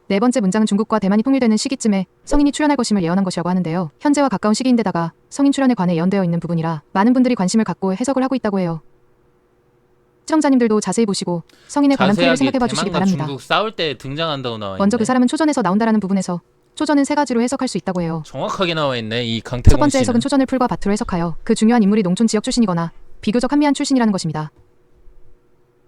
네 번째 문장은 중국과 대만이 통일되는 시기쯤에 성인이 출현할 것임을 예언한 것이라고 하는데요. 현재와 가까운 시기인데다가 성인 출현에 관해 예언되어 있는 부분이라 많은 분들이 관심을 갖고 해석을 하고 있다고 해요. 시청자님들도 자세히 보시고 성인에 관한 풀이를 생각해봐 주시기 바랍니다. 중국 싸울 때 등장한다고 나와 있네. 먼저 그 사람은 초전에서 나온다라는 부분에서 초전은 세 가지로 해석할 수 있다고 해요. 정확하게 나와 있네. 이 강태공 첫 번째 씨는. 해석은 초전을 풀과 밭으로 해석하여 그 중요한 인물이 농촌 지역 출신이거나 비교적 한미한 출신이라는 것입니다.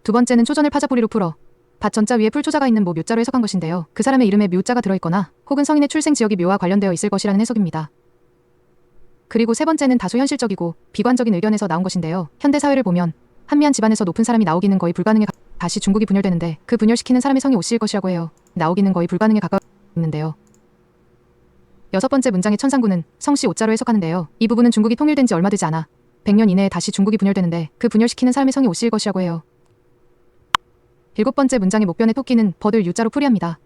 두 번째는 초전을 파자뿌리로 풀어 밭 전자 위에 풀초자가 있는 모 묘자로 해석한 것인데요. 그 사람의 이름에 묘자가 들어있거나 혹은 성인의 출생 지역이 묘와 관련되어 있을 것이라는 해석입니다. 그리고 세 번째는 다소 현실적이고 비관적인 의견에서 나온 것인데요. 현대 사회를 보면 한미한 집안에서 높은 사람이 나오기는 거의 불가능해 다시 중국이 분열되는데 그 분열시키는 사람의 성이 오씨일 것이라고 해요. 나오기는 거의 불가능에 가까웠는데요. 여섯 번째 문장의 천상구는 성씨 오자로 해석하는데요. 이 부분은 중국이 통일된 지 얼마 되지 않아 100년 이내에 다시 중국이 분열되는데 그 분열시키는 사람의 성이 오씨일 것이라고 해요. 일곱 번째 문장의 목변의 토끼는 버들 유자로 풀이합니다.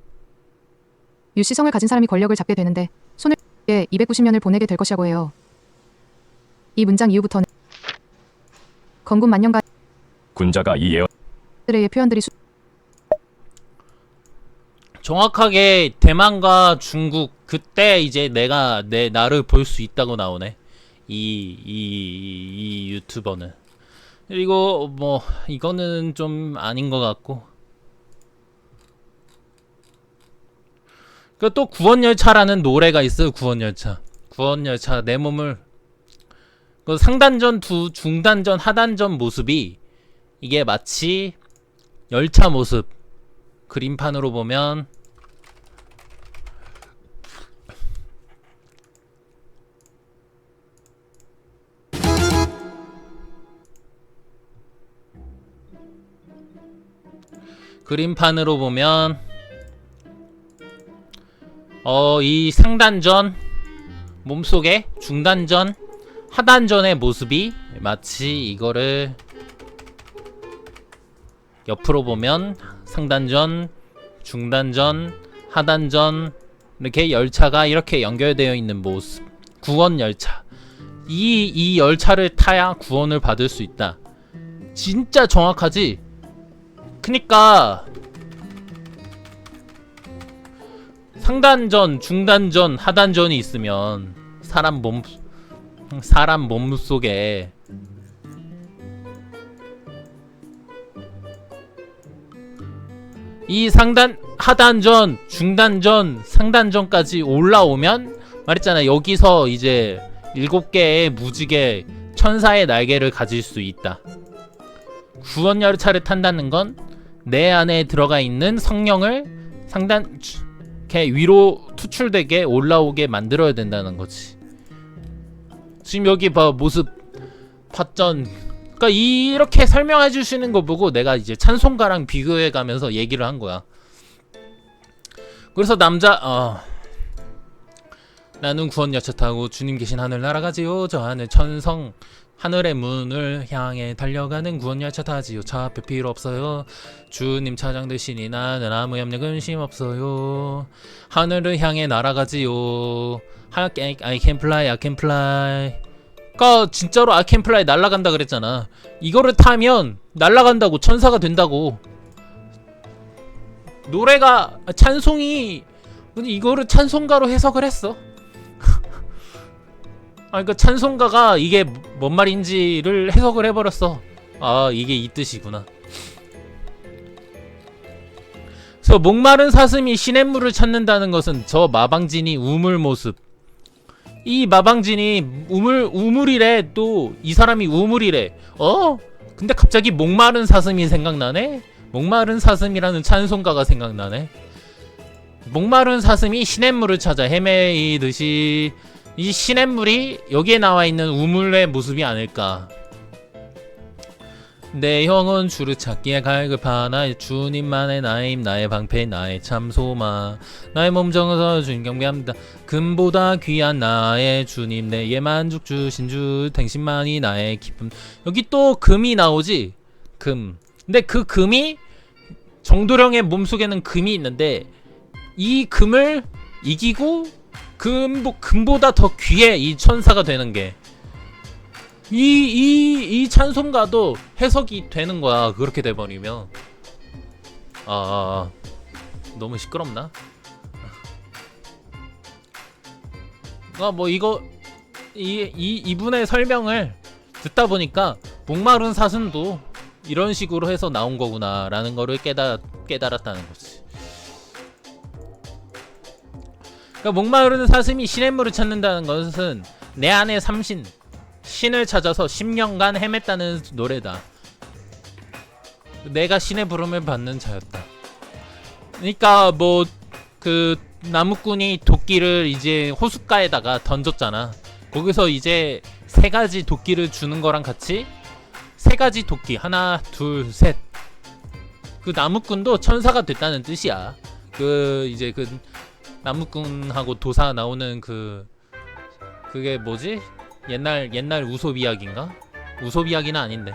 유씨 성을 가진 사람이 권력을 잡게 되는데 손을 290년을 보내게 될 것이라고 해요. 이 문장 이후부터는 건국 만년가 군자가 이 예언 들의 표현들이 정확하게 대만과 중국 그때 이제 내가 내 나를 볼 수 있다고 나오네. 이 유튜버는. 그리고 뭐 이거는 좀 아닌 것 같고. 그 또 구원열차라는 노래가 있어요. 구원열차. 구원열차 내 몸을 그 상단전 중단전 하단전 모습이 이게 마치 열차 모습. 그림판으로 보면 이 상단전 몸속에 중단전 하단전의 모습이 마치 이거를 옆으로 보면 상단전, 중단전, 하단전 이렇게 열차가 이렇게 연결되어 있는 모습. 구원 열차. 이 열차를 타야 구원을 받을 수 있다. 진짜 정확하지? 그니까 상단전, 중단전, 하단전이 있으면 사람 몸 속에 이 상단, 하단전, 중단전, 상단전까지 올라오면 말했잖아. 여기서 이제 7개의 무지개 천사의 날개를 가질 수 있다. 구원 열차를 탄다는 건 내 안에 들어가 있는 성령을 상단 이렇게 위로 투출되게 올라오게 만들어야 된다는 거지. 지금 여기 봐 모습 밭전. 그러니까 이렇게 설명해 주시는 거 보고 내가 이제 찬송가랑 비교해 가면서 얘기를 한 거야. 그래서 나는 구원 열차 타고 주님 계신 하늘 날아가지요. 저 하늘 천성 하늘의 문을 향해 달려가는 구원 열차 타지요. 차 앞에 필요 없어요. 주님 차장 되시니 나는 아무 염려 근심 없어요. 하늘을 향해 날아가지요. I can fly, I can fly. 그니까 진짜로 I can fly 날아간다 그랬잖아. 이거를 타면 날아간다고, 천사가 된다고. 노래가 찬송이 이거를 찬송가로 해석을 했어. 그러니까 찬송가가 이게 뭔 말인지를 해석을 해버렸어. 아, 이게 이 뜻이구나. 그래서 목마른 사슴이 시냇물을 찾는다는 것은 저 마방진이 우물 모습. 이 마방진이 우물이래. 또 이 사람이 우물이래. 근데 갑자기 목마른 사슴이 생각나네. 목마른 사슴이라는 찬송가가 생각나네. 목마른 사슴이 시냇물을 찾아 헤매이듯이 이 시냇물이 여기에 나와 있는 우물의 모습이 아닐까. 내 영혼 주를 찾기에 갈급하나 주님만의 나의 힘 나의 방패 나의 참 소망 나의 몸 정서 주님 경배합니다. 금보다 귀한 나의 주님 내게 만족 주신 주 당신만이 나의 기쁨. 여기 또 금이 나오지. 금. 근데 그 금이 정도령의 몸속에는 금이 있는데 이 금을 이기고 금보다 더 귀해 이 천사가 되는 게. 이 찬송가도 해석이 되는 거야. 그렇게 돼버리면. 너무 시끄럽나? 뭐 이분의 설명을 듣다 보니까 목마른 사슴도 이런 식으로 해서 나온 거구나 라는 거를 깨달았다는 거지. 그러니까 목마르는 사슴이 시냇물을 찾는다는 것은 내 안에 삼신 신을 찾아서 10년간 헤맸다는 노래다. 내가 신의 부름을 받는 자였다. 그러니까 뭐 그 나무꾼이 도끼를 이제 호숫가에다가 던졌잖아. 거기서 이제 세 가지 도끼를 주는 거랑 같이 세 가지 도끼 하나 둘 셋. 그 나무꾼도 천사가 됐다는 뜻이야. 그 이제 그 나무꾼하고 도사 나오는 그게 뭐지? 옛날 우솝 이야기인가? 우솝 이야기는 아닌데.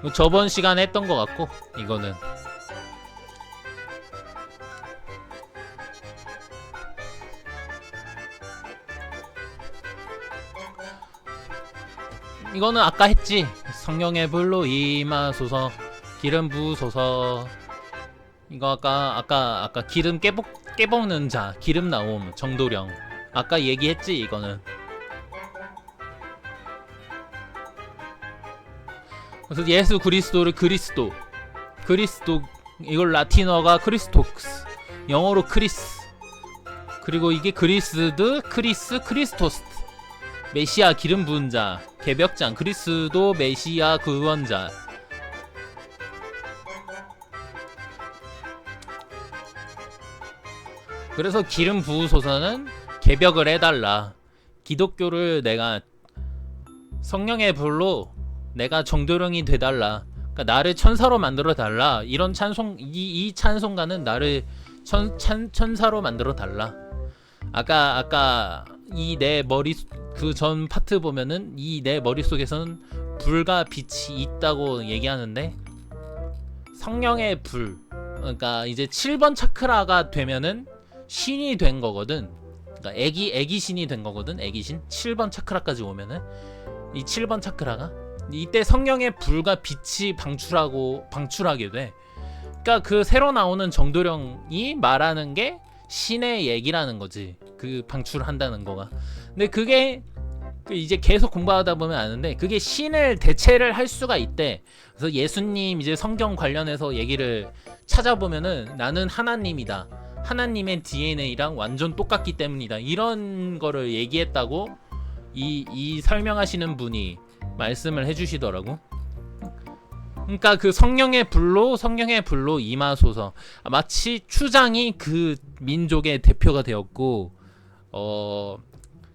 뭐 저번 시간에 했던 것 같고 이거는 아까 했지. 성령의 불로 임하소서 기름 부으소서. 이거 아까 기름 깨볶는 자 기름 나옴 정도령 아까 얘기했지. 이거는 그래서 예수 그리스도를 그리스도 이걸 라틴어가 크리스토스 영어로 크리스 그리고 이게 그리스드 크리스토스 메시아 기름 부은 자 개벽장 그리스도 메시아 구원자. 그래서 기름 부으소서는 개벽을 해달라. 기독교를 내가 성령의 불로 내가 정도령이 돼달라. 그러니까 나를 천사로 만들어 달라. 이런 찬송 이 찬송가는 나를 천사로 만들어 달라. 아까 이 내 머리 그 전 파트 보면은 이 내 머릿속에서는 불과 빛이 있다고 얘기하는데 성령의 불 그러니까 이제 7번 차크라가 되면은 신이 된 거거든. 그러니까 애기 신이 된 거거든. 애기신 7번 차크라까지 오면은 이 7번 차크라가 이때 성령의 불과 빛이 방출하게 돼. 그러니까 그 새로 나오는 정도령이 말하는 게 신의 얘기라는 거지. 그 방출한다는 거가. 근데 그게 이제 계속 공부하다 보면 아는데 그게 신을 대체를 할 수가 있대. 그래서 예수님 이제 성경 관련해서 얘기를 찾아보면은 나는 하나님이다. 하나님의 DNA랑 완전 똑같기 때문이다. 이런 거를 얘기했다고 이 설명하시는 분이 말씀을 해주시더라고. 그러니까 그 성령의 불로 임하소서. 마치 추장이 그 민족의 대표가 되었고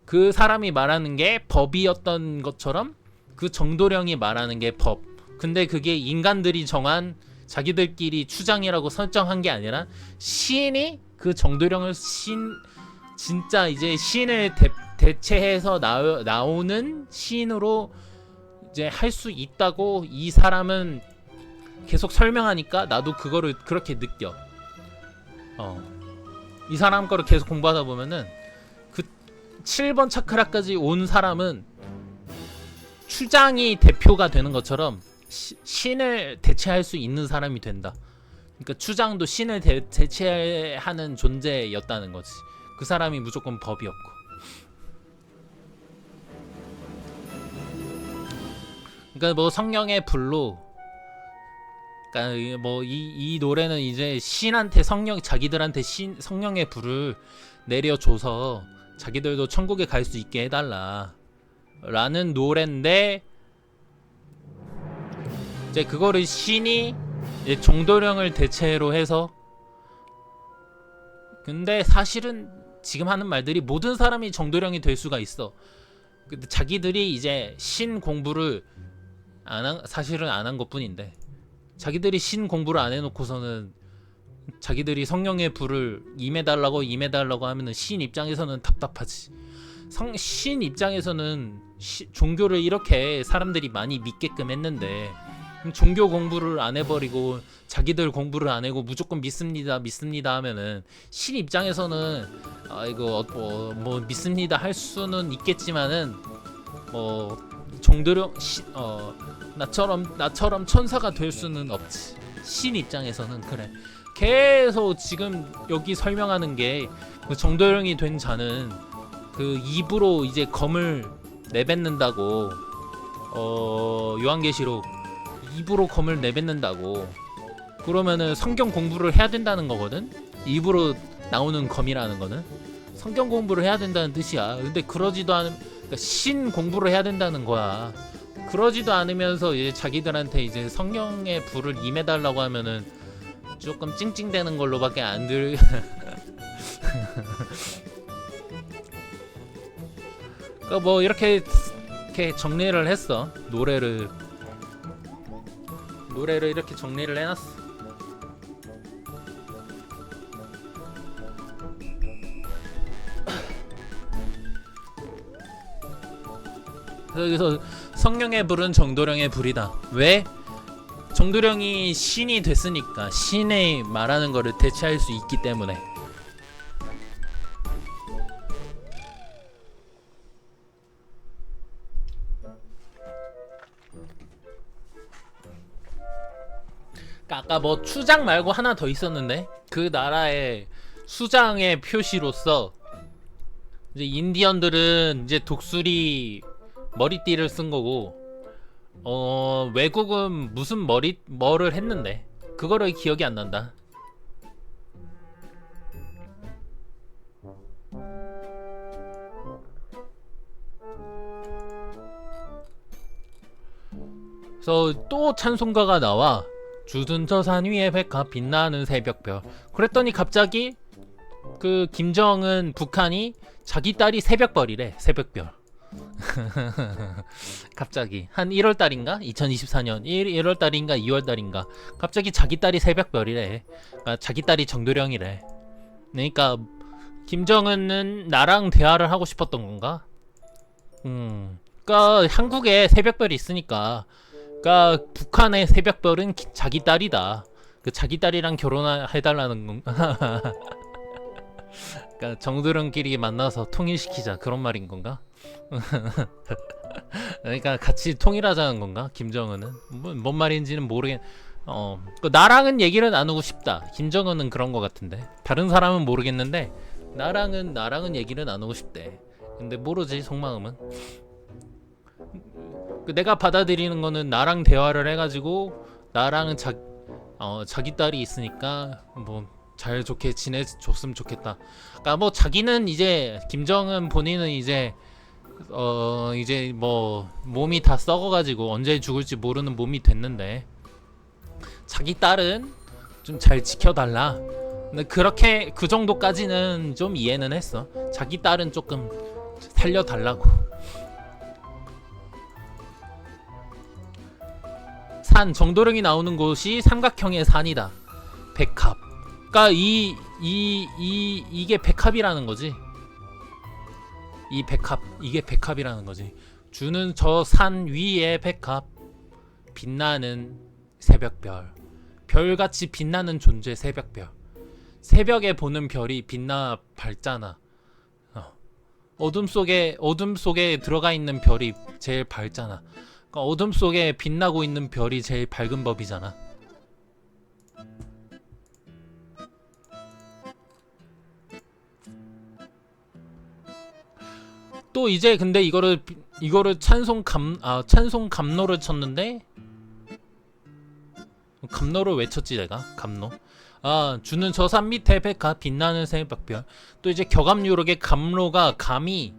그 사람이 말하는 게 법이었던 것처럼 그 정도령이 말하는 게 법. 근데 그게 인간들이 정한 자기들끼리 추장이라고 설정한 게 아니라 신이 그 정도령을 진짜 이제 신을 대체해서 나오는 신으로 이제 할 수 있다고 이 사람은 계속 설명하니까 나도 그거를 그렇게 느껴. 이 사람 거를 계속 공부하다 보면은 그 7번 차크라까지 온 사람은 추장이 대표가 되는 것처럼 신을 대체할 수 있는 사람이 된다. 그러니까 추장도 신을 대체하는 존재였다는 거지. 그 사람이 무조건 법이었고. 그러니까 뭐 성령의 불로, 그러니까 뭐 이 노래는 이제 신한테 자기들한테 성령의 불을 내려줘서 자기들도 천국에 갈 수 있게 해달라 라는 노래인데, 이제 그거를 신이 이제 정도령을 대체로 해서, 근데 사실은 지금 하는 말들이 모든 사람이 정도령이 될 수가 있어. 근데 자기들이 이제 신 공부를 사실은 안 한 것뿐인데, 자기들이 신 공부를 안 해놓고서는 자기들이 성령의 불을 임해달라고 하면은 신 입장에서는 답답하지. 신 입장에서는 종교를 이렇게 사람들이 많이 믿게끔 했는데 종교 공부를 안 해버리고 자기들 공부를 안 하고 무조건 믿습니다 하면은 신 입장에서는 이거 뭐 믿습니다 할 수는 있겠지만은 뭐 정도령 나처럼 천사가 될 수는 없지. 신 입장에서는. 그래, 계속 지금 여기 설명하는 게 그 정도령이 된 자는 그 입으로 이제 검을 내뱉는다고, 요한계시록 입으로 검을 내뱉는다고. 그러면은 성경 공부를 해야 된다는 거거든. 입으로 나오는 검이라는 거는 성경 공부를 해야 된다는 뜻이야. 근데 그러지도 않은, 그러니까 신 공부를 해야 된다는 거야. 그러지도 않으면서 이제 자기들한테 이제 성령의 불을 임해달라고 하면은 조금 찡찡대는 걸로밖에 안 들. 그러니까 뭐 이렇게 정리를 했어. 노래를 이렇게 정리를 해놨어. 그래서 성령의 불은 정도령의 불이다. 왜? 정도령이 신이 됐으니까, 신의 말하는 거를 대체할 수 있기 때문에. 아까 뭐 추장 말고 하나 더 있었는데, 그 나라의 수장의 표시로서 이제 인디언들은 이제 독수리 머리띠를 쓴 거고, 외국은 무슨 뭐를 했는데 그거를 기억이 안 난다. 그래서 또 찬송가가 나와. 주둔 저 산 위에 백합 빛나는 새벽별. 그랬더니 갑자기 그 김정은 북한이 자기 딸이 새벽별이래. 새벽별. 갑자기 한 1월달인가? 2024년 1월달인가 2월달인가 갑자기 자기 딸이 새벽별이래. 그러니까 자기 딸이 정도령이래. 그러니까 김정은은 나랑 대화를 하고 싶었던 건가? 그러니까 한국에 새벽별이 있으니까, 그러니까 북한의 새벽별은 자기 딸이다. 그 자기 딸이랑 결혼해달라는 건가? 그러니까 정도령끼리 만나서 통일시키자 그런 말인 건가? 그러니까 같이 통일하자는 건가? 김정은은 뭔 말인지는 모르겠. 나랑은 얘기를 나누고 싶다. 김정은은 그런 거 같은데 다른 사람은 모르겠는데 나랑은 얘기를 나누고 싶대. 근데 모르지 속마음은. 내가 받아들이는 거는 나랑 대화를 해가지고 나랑은 자기 딸이 있으니까 뭐 잘 좋게 지내줬으면 좋겠다. 그러니까 뭐 자기는 이제 김정은 본인은 이제 뭐 몸이 다 썩어가지고 언제 죽을지 모르는 몸이 됐는데 자기 딸은 좀 잘 지켜달라. 근데 그렇게 그 정도까지는 좀 이해는 했어. 자기 딸은 조금 살려달라고. 산 정도령이 나오는 곳이 삼각형의 산이다. 백합. 그러니까 이게 백합이라는 거지. 이게 백합이라는 거지. 주는 저 산 위에 백합 빛나는 새벽별. 별같이 빛나는 존재 새벽별. 새벽에 보는 별이 빛나 밝잖아. 어둠 속에 들어가 있는 별이 제일 밝잖아. 그러니까 어둠 속에 빛나고 있는 별이 제일 밝은 법이잖아. 또 이제 근데 이거를 찬송 감로를 쳤는데, 감로를 외쳤지 내가. 감로. 주는 저 산 밑에 백합 빛나는 새벽별. 또 이제 격암유록의 감로가 감이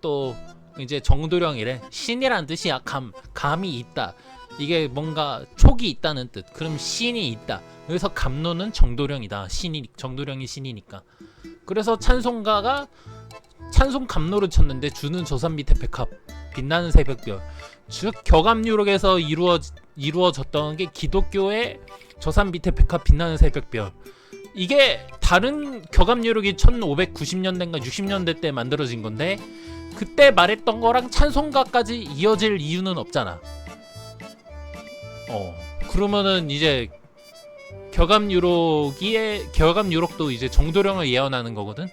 또 이제 정도령이래. 신이란 뜻이야. 감이 있다. 이게 뭔가 촉이 있다는 뜻. 그럼 신이 있다. 그래서 감로는 정도령이다. 정도령이 신이니까. 그래서 찬송가가 찬송 감로를 쳤는데 주는 저 산 밑에 백합 빛나는 새벽별. 즉 격암유록에서 이루어졌던 게 기독교의 저 산 밑에 백합 빛나는 새벽별. 이게 다른 격암유록이 1590년대인가 60년대 때 만들어진 건데 그때 말했던 거랑 찬송가까지 이어질 이유는 없잖아. 그러면은 이제 격암유록도 이제 정도령을 예언하는 거거든.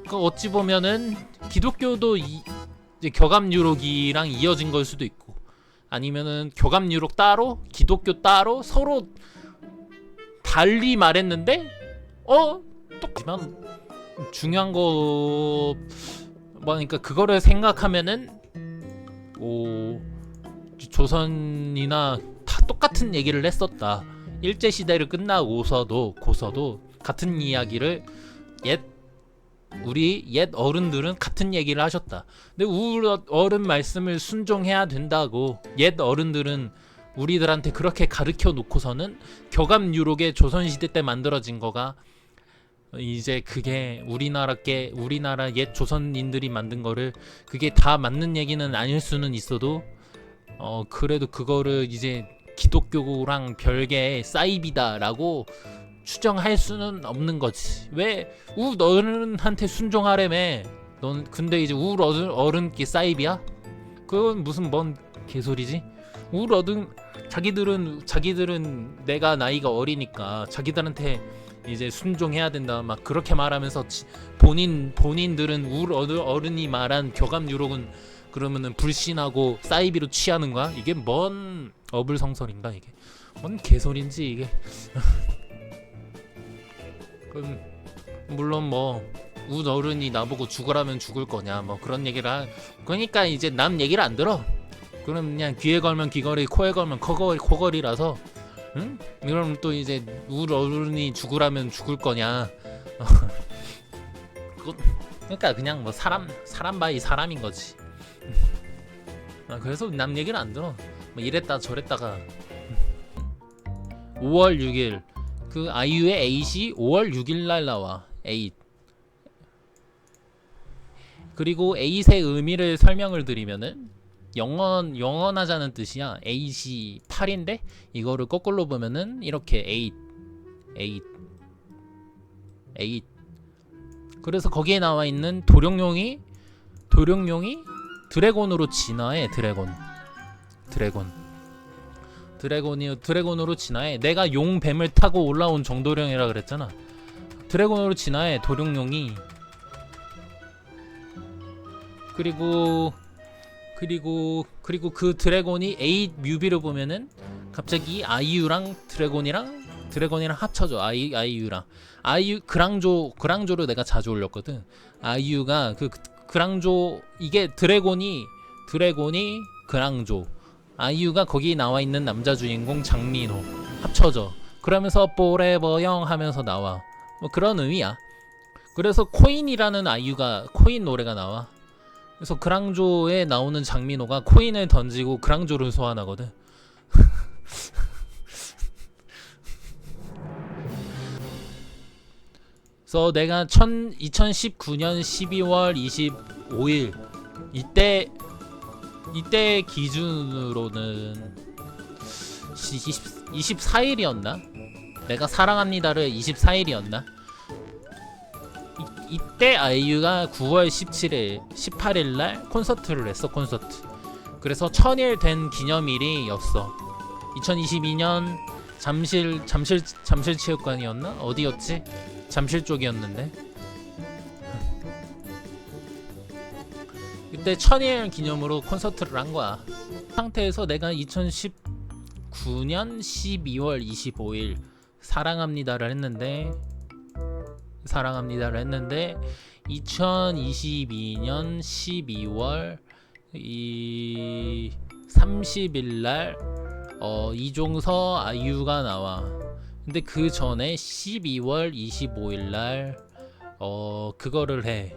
그러니까 어찌 보면은 기독교도 이제 격암유록이랑 이어진 걸 수도 있고, 아니면은 격암유록 따로 기독교 따로 서로 달리 말했는데 똑같지만 중요한 거 뭐니까 그거를 생각하면은 조선이나 다 똑같은 얘기를 했었다. 일제시대를 끝나고서도 같은 이야기를 우리 옛 어른들은 같은 얘기를 하셨다. 근데 우리 어른 말씀을 순종해야 된다고 옛 어른들은 우리들한테 그렇게 가르쳐 놓고서는 교감유록의 조선시대 때 만들어진 거가 이제 그게 우리나라 옛 조선인들이 만든 거를 그게 다 맞는 얘기는 아닐 수는 있어도 그래도 그거를 이제 기독교랑 별개의 사이비다라고 추정할 수는 없는 거지. 왜 어른한테 순종하래매? 넌 근데 이제 어른께 사이비야? 그건 무슨 뭔 개소리지? 어른 자기들은 내가 나이가 어리니까 자기들한테 이제 순종해야 된다 막 그렇게 말하면서 본인들은 어른이 말한 교감유록은 그러면은 불신하고 사이비로 취하는 거야? 이게 뭔 어불성설인가 이게? 뭔 개소린지 이게? 그럼 물론 뭐 어른이 나보고 죽으라면 죽을 거냐 뭐 그런 얘기를 그러니까 이제 남 얘기를 안 들어. 그럼 그냥 귀에 걸면 귀걸이, 코에 걸면 코걸이라서, 응? 그럼 또 이제 어른이 죽으라면 죽을 거냐? 그러니까 그냥 뭐 사람 바이 사람인 거지. 그래서 남 얘기를 안 들어. 뭐 이랬다 저랬다가 5월 6일 그 아이유의 8이 5월 6일 날 나와. 8. 그리고 8의 의미를 설명을 드리면은 영원하자는 뜻이야. 8이 8인데 이거를 거꾸로 보면은 이렇게 8. 그래서 거기에 나와 있는 도룡뇽이 드래곤으로 진화해. 드래곤으로 진화해. 내가 용뱀을 타고 올라온 정도령이라 그랬잖아. 드래곤으로 진화해 도룡뇽이. 그리고 그 드래곤이 8 뮤비를 보면은 갑자기 아이유랑 드래곤이랑 합쳐져. 아이유랑 그랑조를 내가 자주 올렸거든. 아이유가 그 그랑조 이게 드래곤이 그랑조, 아이유가 거기 나와 있는 남자 주인공 장민호 합쳐져. 그러면서 포레버 영 하면서 나와. 뭐 그런 의미야. 그래서 코인이라는 코인 노래가 나와. 그래서 그랑조에 나오는 장민호가 코인을 던지고 그랑조를 소환하거든. 그래서 내가 2019년 12월 25일 이때 기준으로는 24일이었나? 내가 사랑합니다를 24일이었나? 이때 아이유가 9월 18일 날 콘서트를 했어. 그래서 1000일 된 기념일이었어. 2022년 잠실체육관이었나? 어디였지? 잠실 쪽이었는데. 그때 1000일 기념으로 콘서트를 한 거야. 그 상태에서 내가 2019년 12월 25일 사랑합니다를 했는데 2022년 12월 30일 날 이종서 아이유가 나와. 근데 그 전에 12월 25일 날 그거를 해.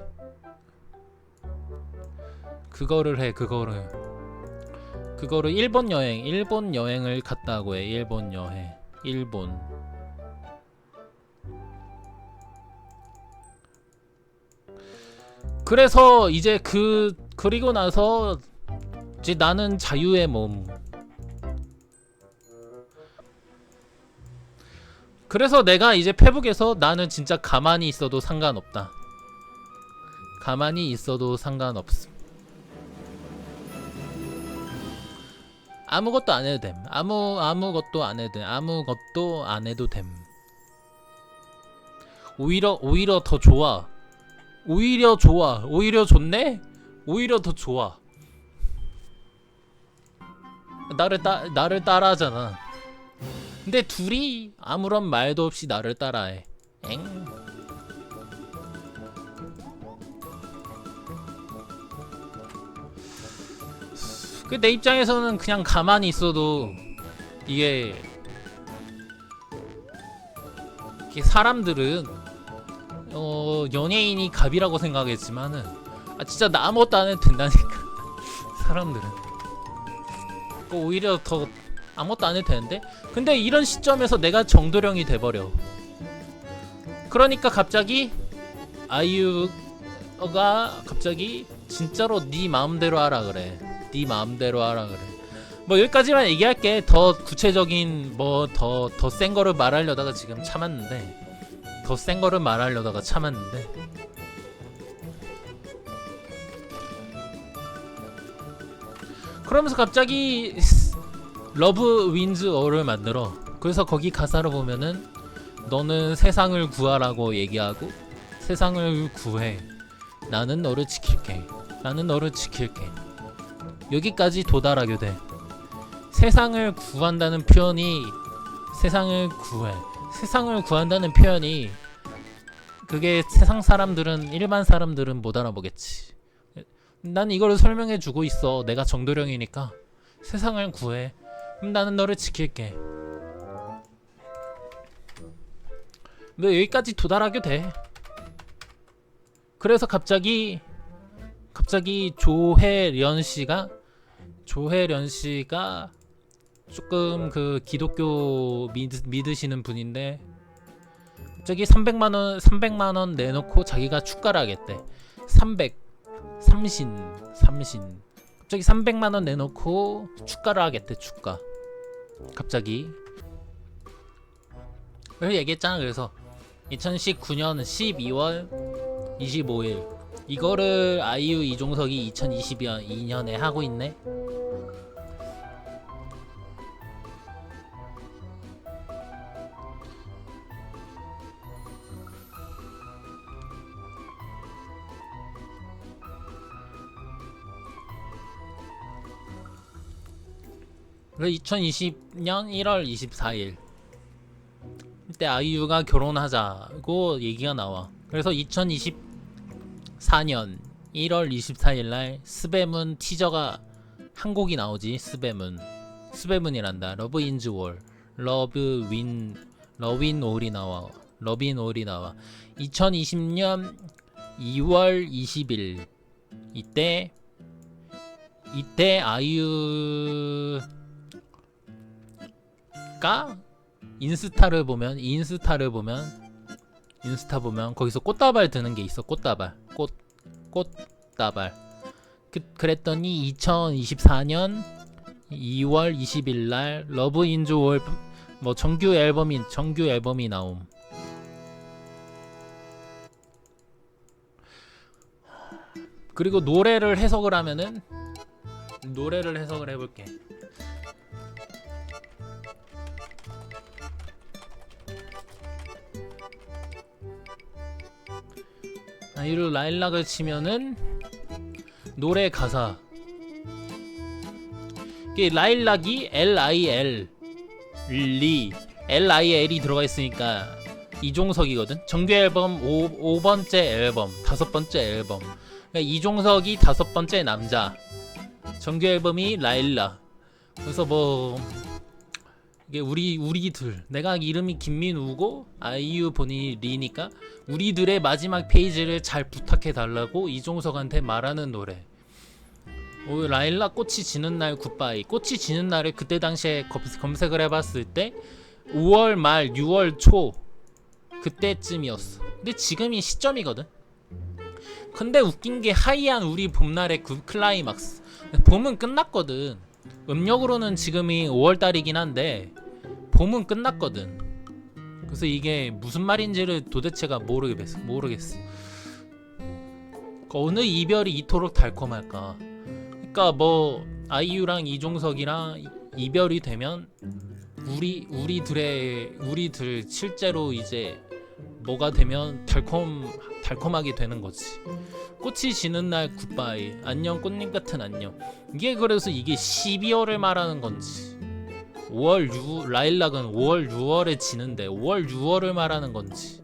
그거를 일본 여행을 갔다고 해. 일본 여행. 그래서 이제 그리고 나서 이제 나는 자유의 몸. 그래서 내가 이제 페북에서 나는 진짜 가만히 있어도 상관없다. 가만히 있어도 상관없음. 아무것도 안 해도 됨. 아무것도 안 해도 됨. 아무것도 안 해도 됨. 오히려 더 좋아. 오히려 좋네? 오히려 더 좋아. 나를 따라하잖아. 근데 둘이 아무런 말도 없이 나를 따라해. 엥? 내 입장에서는 그냥 가만히 있어도 이게 사람들은 연예인이 갑이라고 생각했지만은 진짜 나 아무것도 안 해도 된다니까. 사람들은 오히려 더 아무것도 안 해도 되는데, 근데 이런 시점에서 내가 정도령이 돼버려. 그러니까 갑자기 아이유가 갑자기 진짜로 네 마음대로 하라 그래. 네 마음대로 하라 그래. 뭐 여기까지만 얘기할게. 더 구체적인 뭐 더 센 거를 말하려다가 지금 참았는데, 더 센 거를 말하려다가 참았는데, 그러면서 갑자기 러브 윈즈 어를 만들어. 그래서 거기 가사를 보면은 너는 세상을 구하라고 얘기하고 세상을 구해. 나는 너를 지킬게. 나는 너를 지킬게. 여기까지 도달하게 돼. 세상을 구한다는 표현이, 세상을 구해. 세상을 구한다는 표현이, 그게 세상 사람들은, 일반 사람들은 못 알아보겠지. 난 이거를 설명해 주고 있어. 내가 정도령이니까. 세상을 구해. 그럼 나는 너를 지킬게. 너 여기까지 도달하게 돼. 그래서 갑자기 조혜련 씨가 조금 그 기독교 믿으시는 분인데, 갑자기 300만 원 내놓고 자기가 축가를 하겠대. 삼신. 갑자기 300만 원 내놓고 축가를 하겠대. 축가. 갑자기. 그래서 얘기했잖아. 그래서 2019년 12월 25일 이거를 아이유 이종석이 2022년에 하고 있네. 그래서 2020년 1월 24일 이때 아이유가 결혼하자고 얘기가 나와. 그래서 2024년 1월 24일날 스베문 티저가 한 곡이 나오지. 스베문이란다. 러브 인즈 월, 러빈 올이 나와. 2020년 2월 20일 이때 아이유가 인스타 보면 거기서 꽃다발 드는 게 있어. 꽃다발. 그랬더니 2024년 2월 20일 날 러브 인즈 월 뭐 정규 앨범이 나옴. 그리고 노래를 해석을 해볼게. 아이유 라일락을 치면은 노래 가사, 이게 라일락이 LIL이 들어가 있으니까 이종석이거든. 정규 앨범 5번째 앨범, 5번째 앨범. 그러니까 이종석이 5번째 남자. 정규 앨범이 라일락. 그래서 뭐 이게 우리들, 내가 이름이 김민우고 아이유 본인이 리니까 우리들의 마지막 페이지를 잘 부탁해 달라고 이종석한테 말하는 노래. 라일락 꽃이 지는 날 굿바이. 꽃이 지는 날을 그때 당시에 검색을 해봤을 때 5월 말 6월 초 그때쯤이었어. 근데 지금이 시점이거든. 근데 웃긴 게 하이한 우리 봄날의 그 클라이막스. 봄은 끝났거든. 음력으로는 지금이 5월달이긴 한데 봄은 끝났거든. 그래서 이게 무슨 말인지를 도대체가 모르겠어. 어느 이별이 이토록 달콤할까. 그러니까 뭐 아이유랑 이종석이랑 이별이 되면 우리들 실제로 이제 뭐가 되면 달콤하게 되는 거지. 꽃이 지는 날 굿바이. 안녕 꽃잎 같은 안녕. 이게 그래서 이게 12월을 말하는 건지, 라일락은 5월 6월에 지는데 5월 6월을 말하는 건지.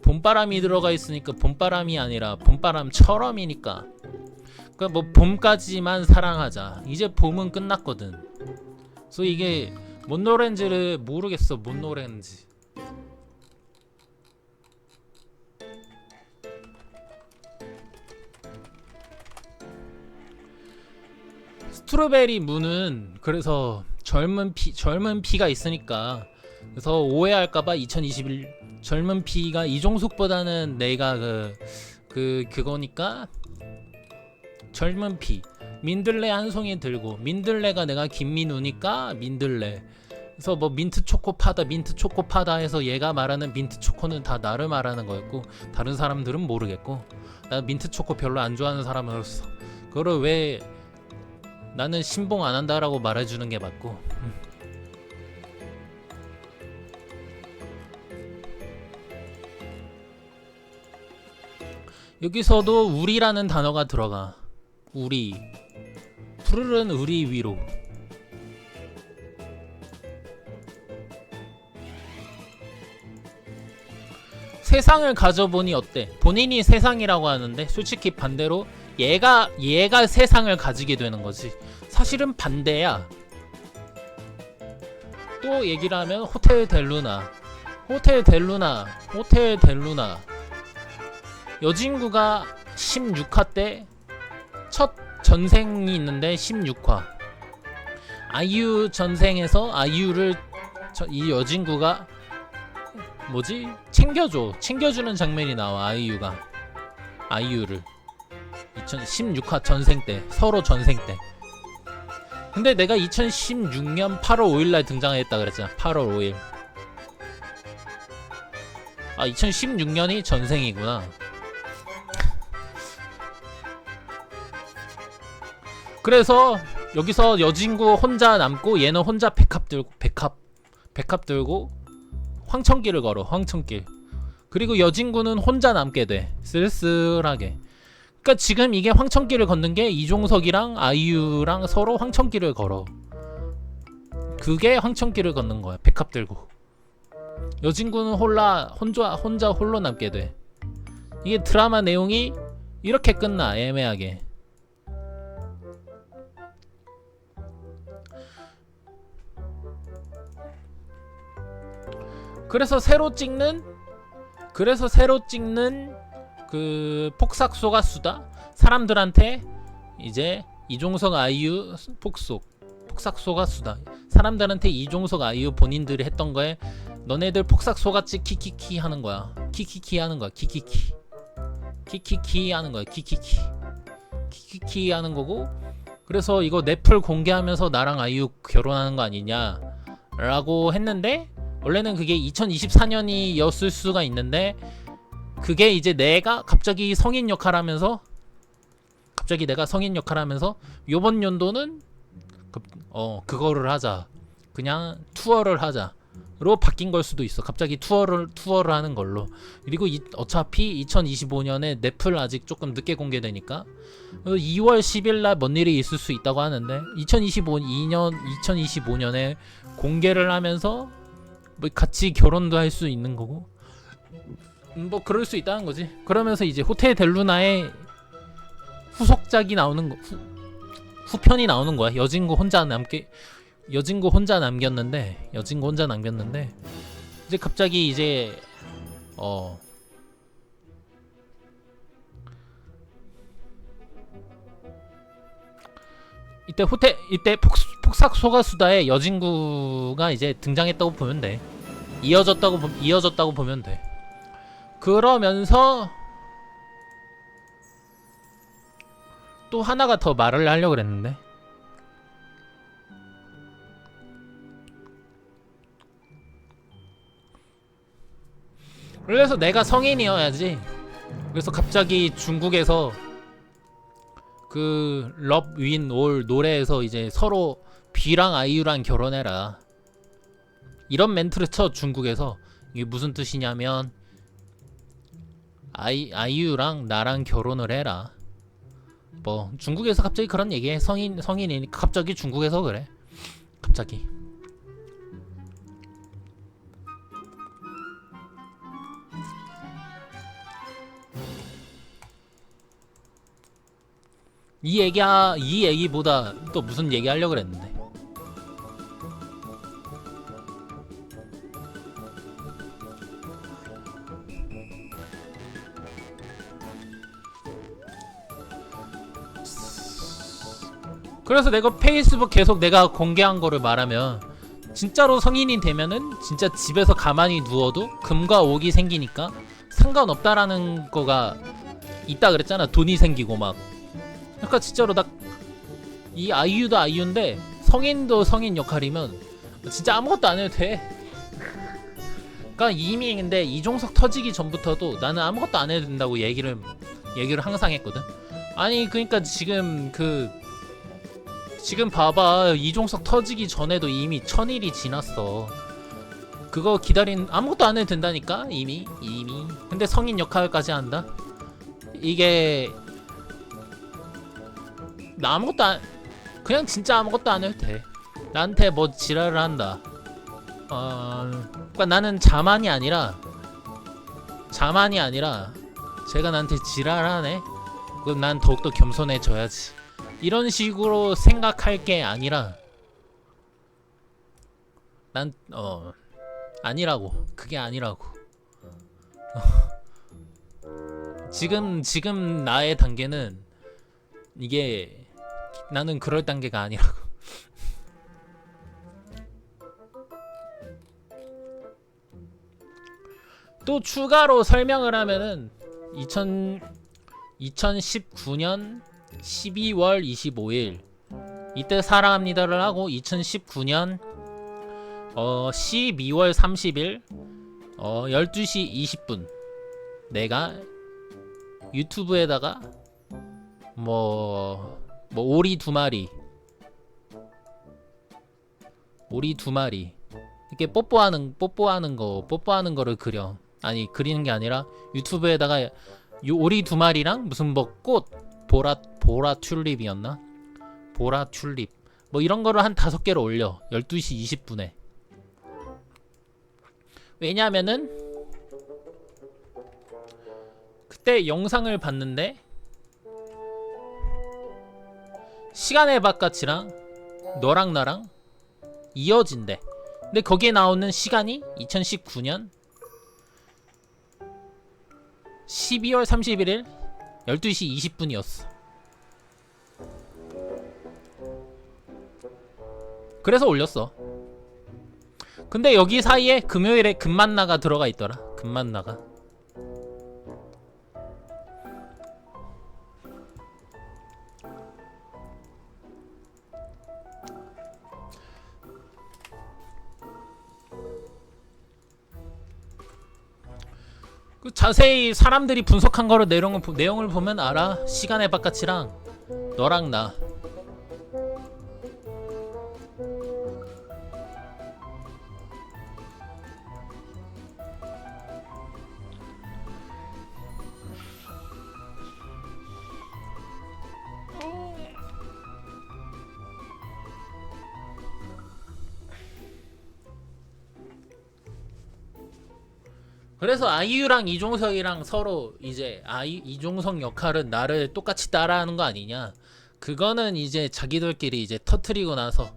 봄바람이 들어가 있으니까 봄바람이 아니라 봄바람처럼이니까. 그러니까 뭐 봄까지만 사랑하자. 이제 봄은 끝났거든. 그래서 이게 뭔 노래인지를 모르겠어. 뭔 노래인지. 푸르베리 무는 그래서 젊은 피가 있으니까, 그래서 오해할까봐 2021 젊은 피가 이종숙보다는 내가 그거니까 젊은 피 민들레 한 송이 들고, 민들레가 내가 김민우니까 민들레. 그래서 뭐 민트 초코 파다 해서 얘가 말하는 민트 초코는 다 나를 말하는 거였고, 다른 사람들은 모르겠고, 나 민트 초코 별로 안 좋아하는 사람으로서 그거를 왜 나는 신봉 안 한다라고 말해주는 게 맞고. 여기서도 우리라는 단어가 들어가. 우리. 푸르른 우리 위로. 세상을 가져보니 어때? 본인이 세상이라고 하는데 솔직히 반대로 얘가 세상을 가지게 되는 거지. 사실은 반대야. 또 얘기를 하면 호텔 델루나 여진구가 16화 때 첫 전생이 있는데 16화 아이유 전생에서 아이유를 이 여진구가 챙겨주는 장면이 나와. 아이유를 2016화 전생 때, 서로 전생 때. 근데 내가 2016년 8월 5일날 등장했다 그랬잖아. 8월 5일. 2016년이 전생이구나. 그래서 여기서 여진구 혼자 남고 얘는 혼자 백합 들고 황천길을 걸어. 황천길. 그리고 여진구는 혼자 남게 돼. 쓸쓸하게. 그러니까 지금 이게 황천길을 걷는 게 이종석이랑 아이유랑 서로 황천길을 걸어. 그게 황천길을 걷는 거야. 백합 들고. 여진구는 혼자 홀로 남게 돼. 이게 드라마 내용이 이렇게 끝나. 애매하게. 그래서 새로 찍는 그 폭삭소가 수다. 사람들한테 이제 이종석 아이유 폭삭소가 수다. 사람들한테 이종석 아이유 본인들이 했던 거에 너네들 폭삭소같이 키키키 하는 거야. 키키키 하는 거야. 키키키 하는 거야. 키키키 하는 거고. 그래서 이거 넷플 공개하면서 나랑 아이유 결혼하는 거 아니냐 라고 했는데, 원래는 그게 2024년이었을 수가 있는데, 그게 이제 내가 갑자기 성인 역할 하면서 요번 연도는 그거를 하자. 그냥 투어를 하자로 바뀐 걸 수도 있어. 갑자기 투어를 하는 걸로. 그리고 어차피 2025년에 넷플 아직 조금 늦게 공개되니까 2월 10일 날 뭔 일이 있을 수 있다고 하는데, 2025년에 공개를 하면서 뭐 같이 결혼도 할 수 있는 거고, 뭐 그럴 수 있다는 거지. 그러면서 이제 호텔 델루나의 후속작이 나오는 거, 후편이 나오는 거야. 여진구 혼자 남겼는데 이제 갑자기 이제 이때 폭삭소가 수다에 여진구가 이제 등장했다고 보면 돼. 이어졌다고 보면 돼. 그러면서 또 하나가 더 말을 하려고 그랬는데, 그래서 내가 성인이어야지. 그래서 갑자기 중국에서 그 러브 윈 올 노래에서 이제 서로 B랑 아이유랑 결혼해라 이런 멘트를 쳐. 중국에서. 이게 무슨 뜻이냐면 아이유랑 나랑 결혼을 해라. 뭐 중국에서 갑자기 그런 얘기해. 성인이니까 갑자기 중국에서 그래. 갑자기. 이 얘기보다 또 무슨 얘기 하려고 그랬는데. 그래서 내가 페이스북 계속 내가 공개한 거를 말하면 진짜로 성인이 되면은 진짜 집에서 가만히 누워도 금과 옥이 생기니까 상관없다라는 거가 있다 그랬잖아. 돈이 생기고 막. 그러니까 진짜로 나 이 아이유도 아이유인데 성인도 성인 역할이면 진짜 아무것도 안 해도 돼. 그러니까 이미 근데 이종석 터지기 전부터도 나는 아무것도 안 해도 된다고 얘기를 항상 했거든. 아니 그러니까 지금 지금 봐봐. 이종석 터지기 전에도 이미 1000일이 지났어. 그거 아무것도 안 해도 된다니까. 이미 근데 성인 역할까지 한다. 이게 나 그냥 진짜 아무것도 안 해도 돼. 나한테 뭐 지랄을 한다. 그러니까 나는 자만이 아니라 제가 나한테 지랄하네. 그럼 난 더욱더 겸손해져야지. 이런 식으로 생각할 게 아니라 아니라고. 그게 아니라고. 지금 나의 단계는 이게 나는 그럴 단계가 아니라고. 또 추가로 설명을 하면은 2019년 12월 25일 이때 사랑합니다를 하고 2019년 12월 30일 12시 20분 내가 유튜브에다가 뭐 오리 두 마리 이렇게 뽀뽀하는 거를 그려. 아니 그리는 게 아니라 유튜브에다가 오리 두 마리랑 무슨 뭐 꽃 보라 튤립이었나? 보라 튤립 뭐 이런 거를 한 5개를 올려. 12시 20분에. 왜냐면은 그때 영상을 봤는데 시간의 바깥이랑 너랑 나랑 이어진대. 근데 거기에 나오는 시간이 2019년 12월 31일 12시 20분이었어. 그래서 올렸어. 근데 여기 사이에 금요일에 금만나가 들어가 있더라. 금만나가. 그 자세히 사람들이 분석한 거를 내용을 보면 알아. 시간의 바깥이랑 너랑 나. 그래서 아이유랑 이종석이랑 서로 이제 이종석 역할은 나를 똑같이 따라하는 거 아니냐. 그거는 이제 자기들끼리 이제 터트리고 나서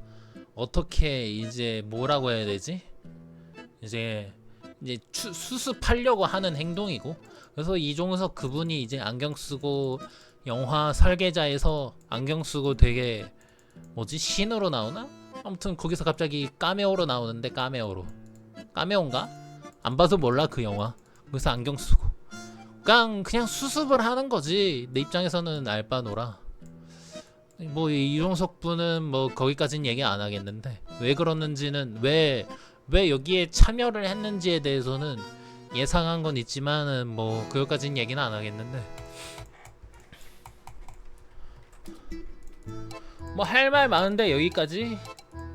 어떻게 이제 뭐라고 해야 되지? 이제 수습하려고 하는 행동이고. 그래서 이종석 그분이 이제 안경 쓰고 영화 설계자에서 안경 쓰고 되게 뭐지 신으로 나오나? 아무튼 거기서 갑자기 카메오로 나오는데 카메오인가? 안 봐서 몰라 그 영화. 그래서 안경 쓰고 그냥 수습을 하는 거지. 내 입장에서는 알바노라. 뭐 이종석 분은 뭐 거기까지는 얘기 안 하겠는데 왜 그러는지는 왜 여기에 참여를 했는지에 대해서는 예상한 건 있지만은 뭐 그것까지는 얘기는 안 하겠는데 뭐 할 말 많은데 여기까지.